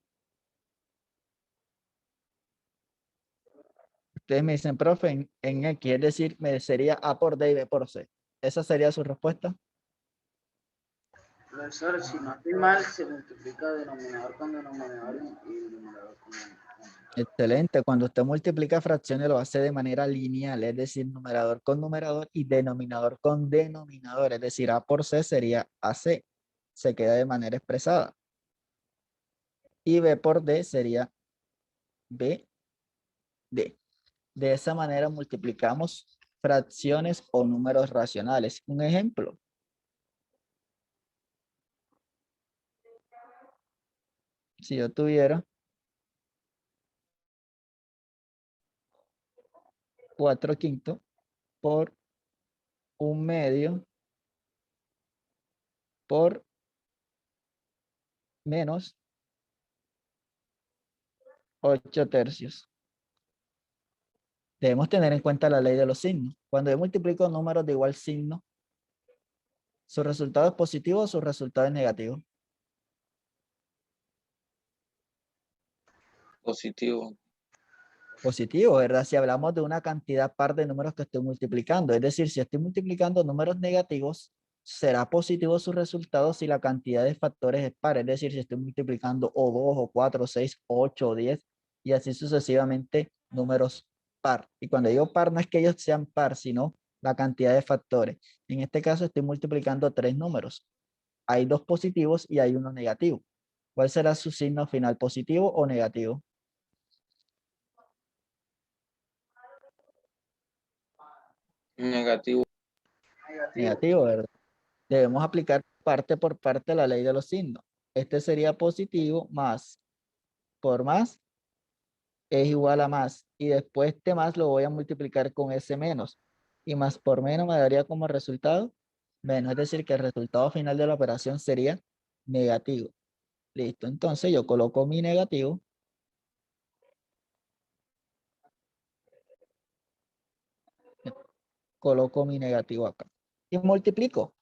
Ustedes me dicen, profe, en X, es decir, me sería A por D y B por C. ¿Esa sería su respuesta? Profesor, si no estoy mal, se multiplica denominador con denominador y numerador con numerador. Excelente. Cuando usted multiplica fracciones lo hace de manera lineal, es decir, numerador con numerador y denominador con denominador. Es decir, A por C sería AC. Se queda de manera expresada. Y B por D sería BD. De esa manera multiplicamos fracciones o números racionales. Un ejemplo. Si yo tuviera 4/5 por 1/2 por menos 8/3. Debemos tener en cuenta la ley de los signos. Cuando yo multiplico números de igual signo, ¿su resultado es positivo o su resultado es negativo? Positivo. Positivo, ¿verdad? Si hablamos de una cantidad par de números que estoy multiplicando. Es decir, si estoy multiplicando números negativos, será positivo su resultado si la cantidad de factores es par, es decir, si estoy multiplicando o 2, o 4, o 6, 8, o 10, y así sucesivamente números par. Y cuando digo par, no es que ellos sean par, sino la cantidad de factores. En este caso estoy multiplicando 3 números. Hay 2 positivos y hay 1 negativo. ¿Cuál será su signo final, positivo o negativo? Negativo. Negativo, ¿verdad? Debemos aplicar parte por parte la ley de los signos. Este sería positivo más por más es igual a más. Y después este más lo voy a multiplicar con ese menos. Y más por menos me daría como resultado menos. Es decir, que el resultado final de la operación sería negativo. Listo. Entonces yo coloco mi negativo. Coloco mi negativo acá. Y multiplico.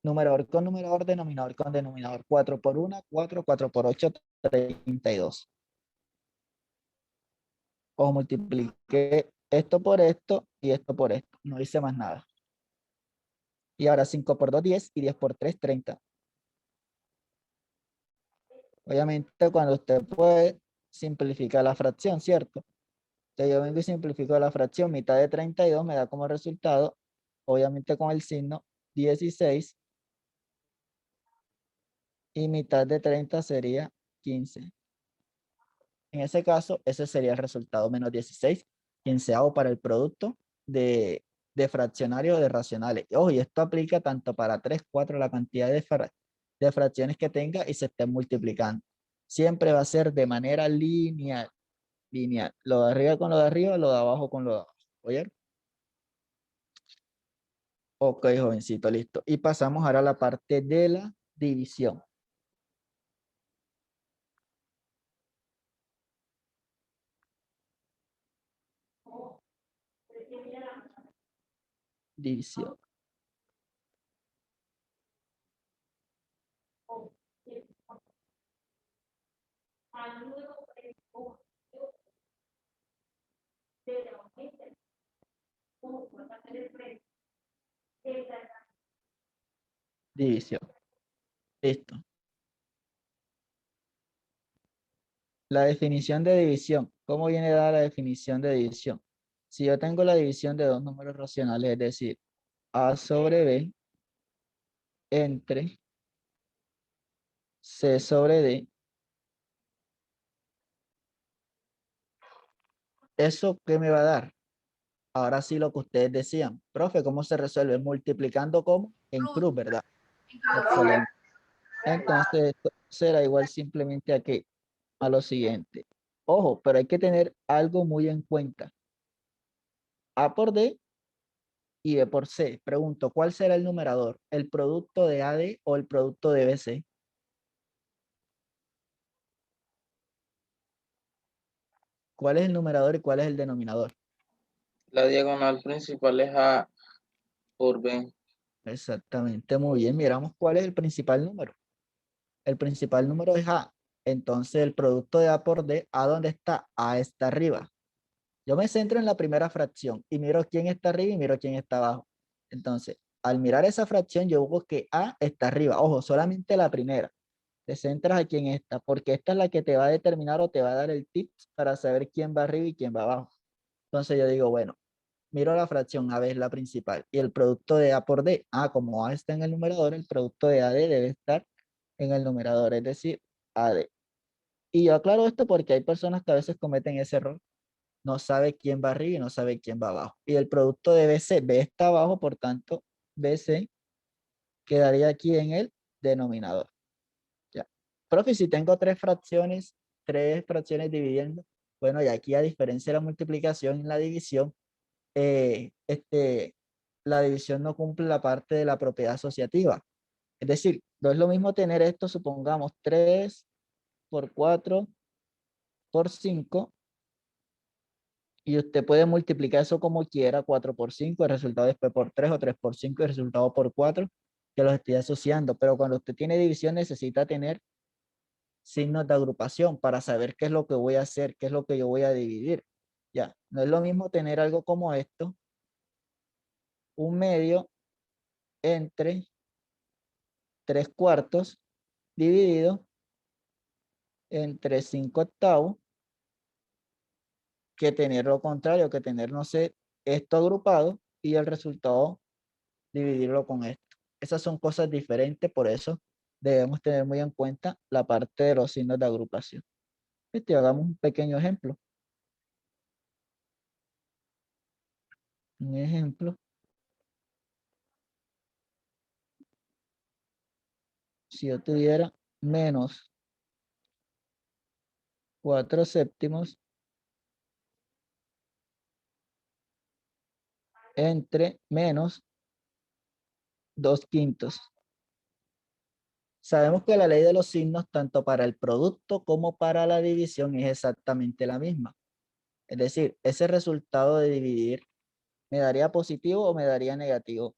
Numerador con numerador, denominador con denominador. 4 por 1, 4, 4 por 8, 32. O multipliqué esto por esto y esto por esto. No hice más nada. Y ahora 5 por 2, 10 y 10 por 3, 30. Obviamente cuando usted puede simplificar la fracción, ¿cierto? Entonces yo vengo y simplifico la fracción. Mitad de 32 me da como resultado, obviamente con el signo 16. Y mitad de 30 sería 15. En ese caso, ese sería el resultado menos 16, quinceavo para el producto de fraccionarios de racionales. Ojo, y esto aplica tanto para 3, 4, la cantidad de fracciones que tenga y se estén multiplicando. Siempre va a ser de manera lineal. Lineal. Lo de arriba con lo de arriba, lo de abajo con lo de abajo. ¿Oyeron? Ok, jovencito, listo. Y pasamos ahora a la parte de la división. División. División. Listo. La definición de división. ¿Cómo viene dada la definición de división? Si yo tengo la división de dos números racionales, es decir, A sobre B entre C sobre D, ¿eso qué me va a dar? Ahora sí lo que ustedes decían. Profe, ¿cómo se resuelve? Multiplicando ¿cómo? En cruz, ¿verdad? Excelente. Entonces, esto será igual simplemente a qué? A lo siguiente. Ojo, pero hay que tener algo muy en cuenta. A por D y B por C. Pregunto, ¿cuál será el numerador? ¿El producto de AD o el producto de BC? ¿Cuál es el numerador y cuál es el denominador? La diagonal principal es A por B. Exactamente, muy bien. Miramos cuál es el principal número. El principal número es A. Entonces, el producto de A por D, ¿a dónde está? A está arriba. Yo me centro en la primera fracción y miro quién está arriba y miro quién está abajo. Entonces, al mirar esa fracción, yo busco que A está arriba. Ojo, solamente la primera. Te centras aquí en esta, porque esta es la que te va a determinar o te va a dar el tips para saber quién va arriba y quién va abajo. Entonces yo digo, bueno, miro la fracción, A B es la principal, y el producto de A por D. Como A está en el numerador, el producto de AD debe estar en el numerador, es decir, AD. Y yo aclaro esto porque hay personas que a veces cometen ese error. No sabe quién va arriba y no sabe quién va abajo. Y el producto de BC, B está abajo, por tanto, BC quedaría aquí en el denominador. Ya. Profe, si tengo tres fracciones dividiendo, bueno, y aquí a diferencia de la multiplicación y la división, la división no cumple la parte de la propiedad asociativa. Es decir, no es lo mismo tener esto, supongamos, 3 por 4 por 5, y usted puede multiplicar eso como quiera, 4 por 5, el resultado después por 3 o 3 por 5, el resultado por 4, que los estoy asociando. Pero cuando usted tiene división necesita tener signos de agrupación para saber qué es lo que voy a hacer, qué es lo que yo voy a dividir. Ya, no es lo mismo tener algo como esto, un medio entre 3/4 dividido entre 5/8, que tener lo contrario, que tener, no sé, esto agrupado y el resultado dividirlo con esto. Esas son cosas diferentes, por eso debemos tener muy en cuenta la parte de los signos de agrupación. Hagamos un pequeño ejemplo. Un ejemplo. Si yo tuviera menos 4/7 entre menos 2/5. Sabemos que la ley de los signos, tanto para el producto como para la división, es exactamente la misma. Es decir, ese resultado de dividir, ¿me daría positivo o me daría negativo?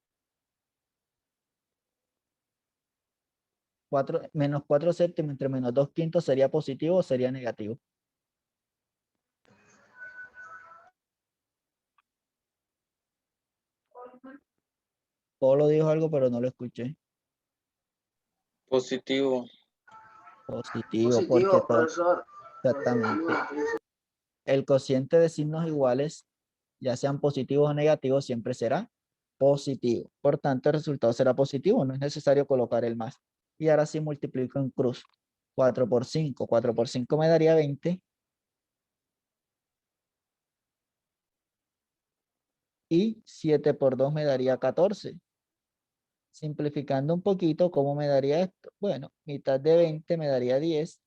Menos 4/7 entre menos 2/5 sería positivo o sería negativo. Polo dijo algo, pero no lo escuché. Positivo. Positivo, porque Positivo, todo, profesor. exactamente. El cociente de signos iguales, ya sean positivos o negativos, siempre será positivo. Por tanto, el resultado será positivo. No es necesario colocar el más. Y ahora sí multiplico en cruz. 4 por 5. 4 por 5 me daría 20. Y 7 por 2 me daría 14. Simplificando un poquito, ¿cómo me daría esto? Bueno, mitad de 20 me daría 10.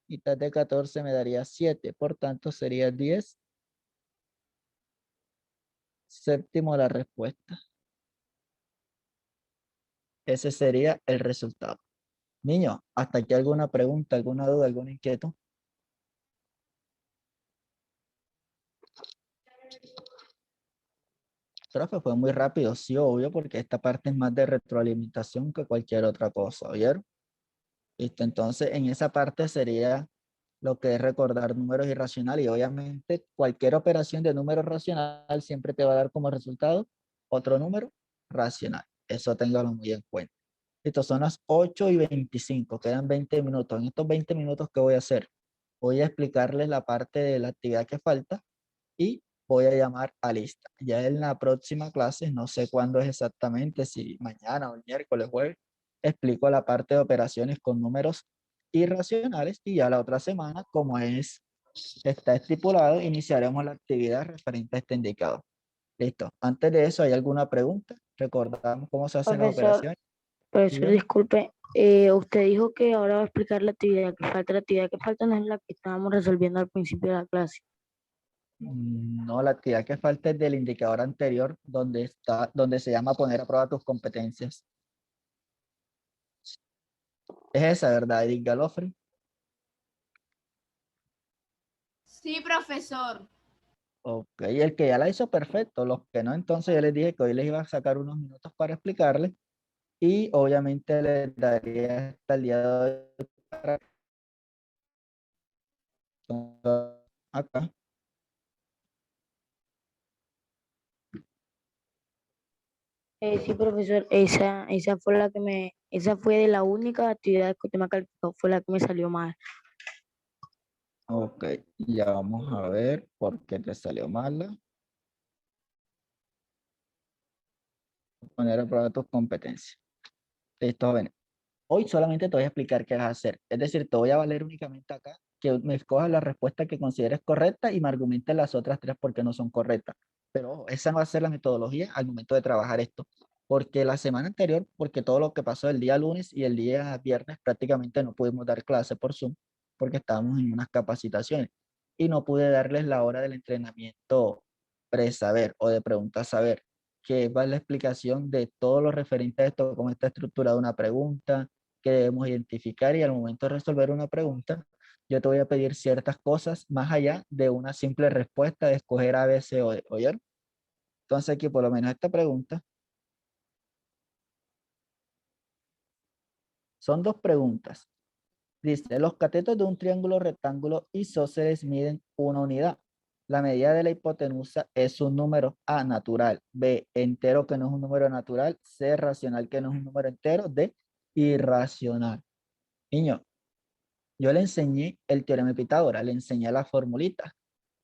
Mitad de 14 me daría 7. Por tanto, sería 10 séptimo la respuesta. Ese sería el resultado. Niño, ¿hasta aquí alguna pregunta, alguna duda, alguna inquietud? Profe, fue muy rápido, sí, obvio, porque esta parte es más de retroalimentación que cualquier otra cosa, ¿oyeron? Listo, entonces en esa parte sería lo que es recordar números irracionales y obviamente cualquier operación de número racional siempre te va a dar como resultado otro número racional. Eso téngalo muy en cuenta. Listo, son las 8:25, quedan 20 minutos. En estos 20 minutos, ¿qué voy a hacer? Voy a explicarles la parte de la actividad que falta y voy a llamar a lista. Ya en la próxima clase, no sé cuándo es exactamente, si mañana o el miércoles, jueves, explico la parte de operaciones con números irracionales y ya la otra semana, como está estipulado, iniciaremos la actividad referente a este indicador. Listo. Antes de eso, ¿hay alguna pregunta? Recordamos cómo se hacen las Profesor, operaciones. profesor, Dígame. disculpe, usted dijo que ahora va a explicar la actividad que falta. La actividad que falta no es la que estábamos resolviendo al principio de la clase. No, la actividad que falta es del indicador anterior, donde se llama poner a prueba tus competencias. Es esa, ¿verdad, Edith Galofre? Sí, profesor. Ok, el que ya la hizo, perfecto. Los que no, entonces yo les dije que hoy les iba a sacar unos minutos para explicarles y obviamente les daría hasta el día de hoy para acá. Sí, profesor, esa fue esa fue de la única actividad que usted me calificó, fue la que me salió mal. Ok, ya vamos a ver por qué te salió mala. Poner a prueba tus competencias. Listo, jóvenes. Hoy solamente te voy a explicar qué vas a hacer. Es decir, te voy a valer únicamente acá que me escojas la respuesta que consideres correcta y me argumentes las otras 3 porque no son correctas. Pero ojo, esa no va a ser la metodología al momento de trabajar esto. Porque la semana anterior, porque todo lo que pasó el día lunes y el día viernes prácticamente no pudimos dar clase por Zoom porque estábamos en unas capacitaciones y no pude darles la hora del entrenamiento pre-saber o de preguntas saber, que va la explicación de todo lo referente a esto, cómo está estructurada una pregunta, que debemos identificar y al momento de resolver una pregunta, yo te voy a pedir ciertas cosas más allá de una simple respuesta de escoger A, B, C o D. ¿Oyeron? Entonces aquí por lo menos esta pregunta son 2 preguntas. Dice, los catetos de un triángulo rectángulo isósceles miden 1 unidad. La medida de la hipotenusa es un número A, natural; B, entero, que no es un número natural; C, racional, que no es un número entero; D, irracional. Niño, yo le enseñé el teorema de Pitágoras, le enseñé la formulita.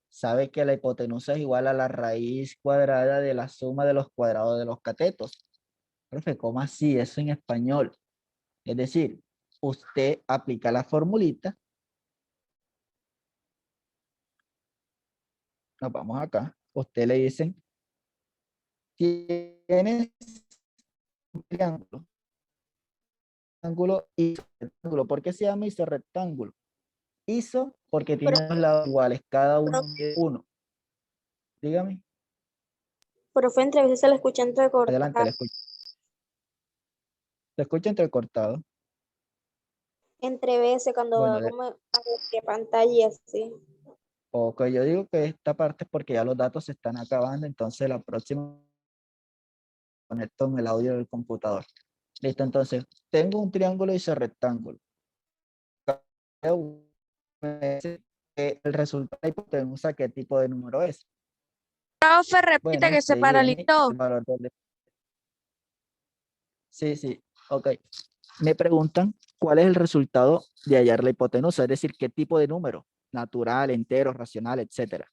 Sabe que la hipotenusa es igual a la raíz cuadrada de la suma de los cuadrados de los catetos. Profe, ¿cómo así? Eso en español. Es decir, usted aplica la formulita. Nos vamos acá. Usted le dicen, tienes un triángulo. Rectángulo isorrectángulo. ¿Por qué se llama isorrectángulo? Iso porque tiene dos lados iguales, cada uno mide 1. Dígame. Profe, entre veces se le escucha Adelante, entrecortado. le escucho. Le escucho entrecortado. Entre veces cuando Bueno, va como a la pantalla y así. ok, yo digo que esta parte es porque ya los datos se están acabando, entonces la próxima conecto en el audio del computador. Listo, entonces, tengo un triángulo isorrectángulo. El resultado de la hipotenusa, ¿qué tipo de número es? Profe, repite Bueno, que se usted viene paralizó. el valor del... Sí, sí, ok. Me preguntan cuál es el resultado de hallar la hipotenusa, es decir, qué tipo de número, natural, entero, racional, etcétera.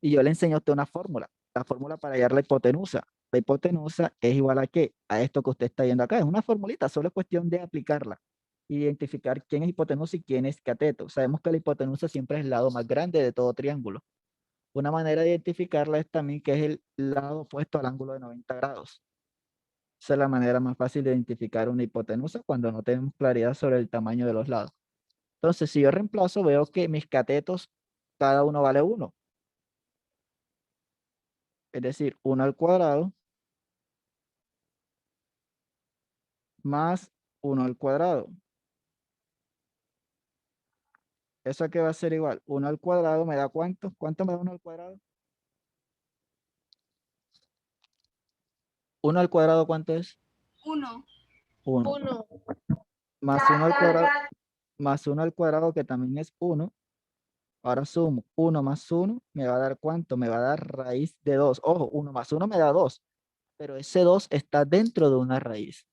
Y yo le enseño a usted una fórmula, la fórmula para hallar la hipotenusa. La hipotenusa es igual a ¿qué? A esto que usted está viendo acá. Es una formulita, solo es cuestión de aplicarla. Identificar quién es hipotenusa y quién es cateto. Sabemos que la hipotenusa siempre es el lado más grande de todo triángulo. Una manera de identificarla es también que es el lado opuesto al ángulo de 90 grados. Esa es la manera más fácil de identificar una hipotenusa cuando no tenemos claridad sobre el tamaño de los lados. Entonces, si yo reemplazo, veo que mis catetos, cada uno vale 1. Es decir, 1 al cuadrado más 1 al cuadrado. ¿Eso qué va a ser igual? 1 al cuadrado me da ¿cuánto? ¿Cuánto me da 1 al cuadrado? 1 al cuadrado, ¿cuánto es? 1. 1. 1. Más 1 al cuadrado, más 1 al cuadrado, que también es 1. Ahora sumo 1 más 1, me va a dar ¿cuánto? Me va a dar raíz de 2. Ojo, 1 más 1 me da 2, pero ese 2 está dentro de una raíz.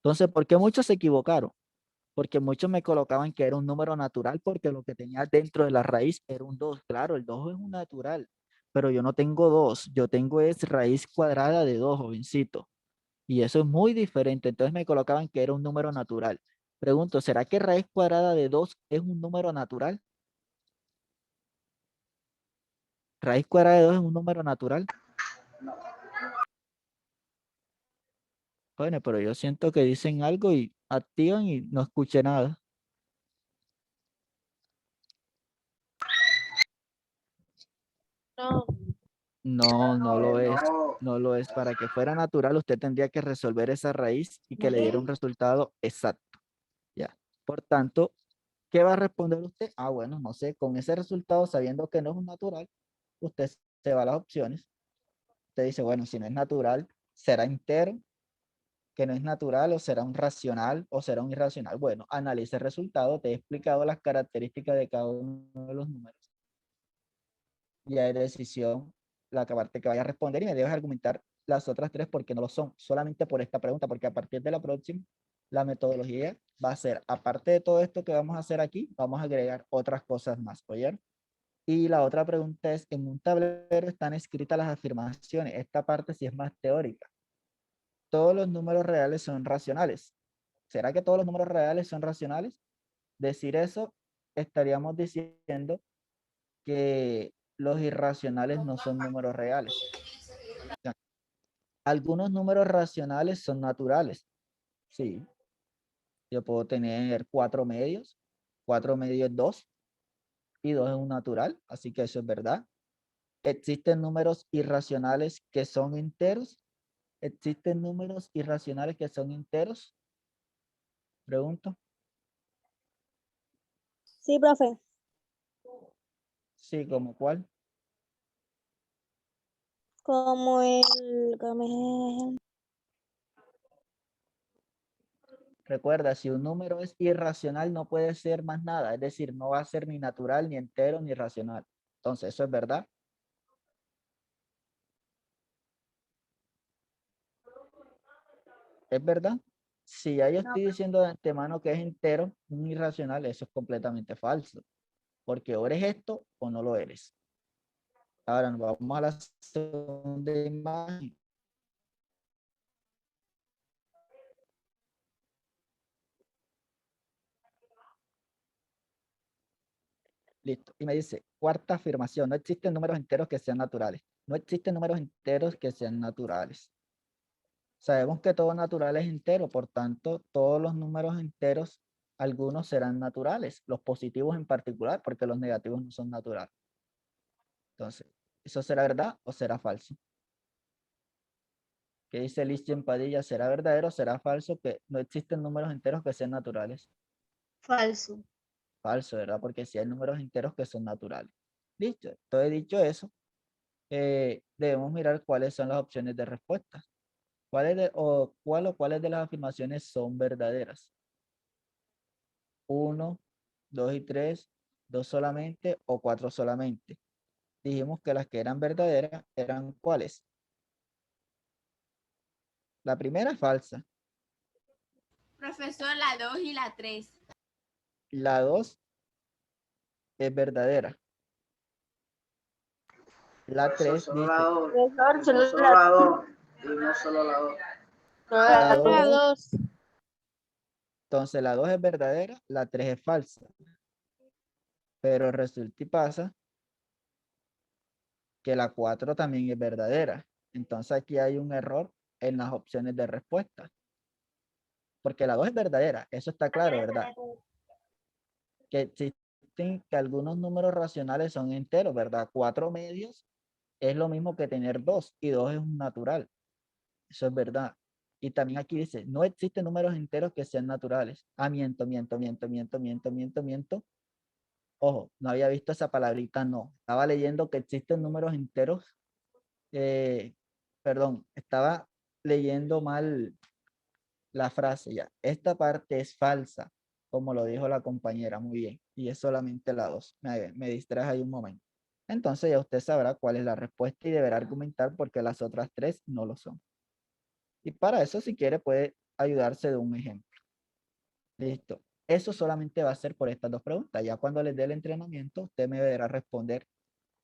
Entonces, ¿por qué muchos se equivocaron? Porque muchos me colocaban que era un número natural porque lo que tenía dentro de la raíz era un 2. Claro, el 2 es un natural, pero yo no tengo 2, yo tengo es raíz cuadrada de 2, jovencito. Y eso es muy diferente. Entonces me colocaban que era un número natural. Pregunto, ¿será que raíz cuadrada de 2 es un número natural? ¿Raíz cuadrada de 2 es un número natural? Bueno, pero yo siento que dicen algo y activan y no escuché nada. No. No, no lo es. No, No lo es. Para que fuera natural, usted tendría que resolver esa raíz y que le diera un resultado exacto. Ya. Por tanto, ¿qué va a responder usted? Ah, bueno, no sé. Con ese resultado, sabiendo que no es un natural, usted se va a las opciones. Usted dice, bueno, si no es natural, será entero, que no es natural, o será un racional, o será un irracional. Bueno, analice el resultado. Te he explicado las características de cada uno de los números. Ya hay decisión la parte que vaya a responder y me debes argumentar las otras tres porque no lo son, solamente por esta pregunta, porque a partir de la próxima, la metodología va a ser, aparte de todo esto que vamos a hacer aquí, vamos a agregar otras cosas más, ¿oyeron? Y la otra pregunta es, en un tablero están escritas las afirmaciones, esta parte sí es más teórica. Todos los números reales son racionales. ¿Será que todos los números reales son racionales? Decir eso, estaríamos diciendo que los irracionales no son números reales. Algunos números racionales son naturales. Sí, yo puedo tener 4 medios. 4 medios es 2 y 2 es un natural, así que eso es verdad. ¿Existen números irracionales que son enteros? ¿Existen números irracionales que son enteros? Pregunto. Sí, profe. Sí, ¿como cuál? Como el... Recuerda, si un número es irracional, no puede ser más nada. Es decir, no va a ser ni natural, ni entero, ni racional. Entonces, eso es verdad. ¿Es verdad? Si ya yo estoy diciendo de antemano que es entero, un irracional, eso es completamente falso. Porque o eres esto o no lo eres. Ahora nos vamos a la segunda imagen. Listo. Y me dice, cuarta afirmación, no existen números enteros que sean naturales. No existen números enteros que sean naturales. Sabemos que todo natural es entero, por tanto, todos los números enteros, algunos serán naturales, los positivos en particular, porque los negativos no son naturales. Entonces, ¿eso será verdad o será falso? ¿Qué dice Lichien Padilla? ¿Será verdadero o será falso que no existen números enteros que sean naturales? Falso. Falso, ¿verdad? Porque sí hay números enteros que son naturales. Listo. Entonces, dicho eso, debemos mirar cuáles son las opciones de respuesta. ¿Cuáles o cuáles de las afirmaciones son verdaderas? 1, 2 y 3, 2 solamente o 4 solamente. Dijimos que las que eran verdaderas eran ¿cuáles? La primera es falsa. Profesor, la 2 y la 3. La 2 es verdadera. La 3 Solo dice, la 2. Profesor, Solo solo la la 2. Y no solo la 2. la solo 2 la es, dos. entonces la 2 es verdadera, la 3 es falsa. Pero resulta y pasa que la 4 también es verdadera. Entonces aquí hay un error en las opciones de respuesta. Porque la 2 es verdadera, eso está claro, ¿verdad? Que existen que algunos números racionales son enteros, ¿verdad? 4 medios es lo mismo que tener 2 y 2 es un natural. Eso es verdad. Y también aquí dice, no existen números enteros que sean naturales. Ah, miento. Ojo, no había visto esa palabrita, no. Estaba leyendo que existen números enteros. Perdón, estaba leyendo mal la frase ya. Esta parte es falsa, como lo dijo la compañera, muy bien. Y es solamente la 2. Me distraje ahí un momento. Entonces ya usted sabrá cuál es la respuesta y deberá argumentar porque las otras 3 no lo son. Y para eso, si quiere, puede ayudarse de un ejemplo. Listo. Eso solamente va a ser por estas 2 preguntas. Ya cuando les dé el entrenamiento, usted me deberá responder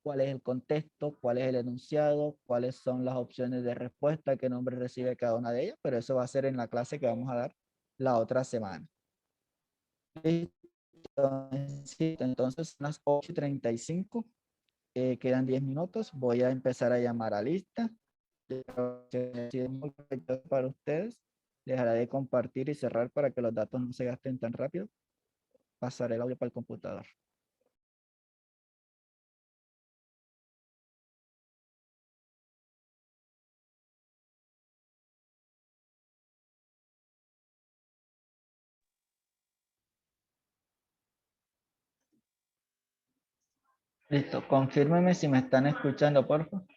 cuál es el contexto, cuál es el enunciado, cuáles son las opciones de respuesta, qué nombre recibe cada una de ellas, pero eso va a ser en la clase que vamos a dar la otra semana. Listo. Entonces, las 8:35, quedan 10 minutos. Voy a empezar a llamar a lista. Muy provechoso para ustedes. Dejaré de compartir y cerrar para que los datos no se gasten tan rápido. Pasaré el audio para el computador. Listo, confírmeme si me están escuchando, por favor.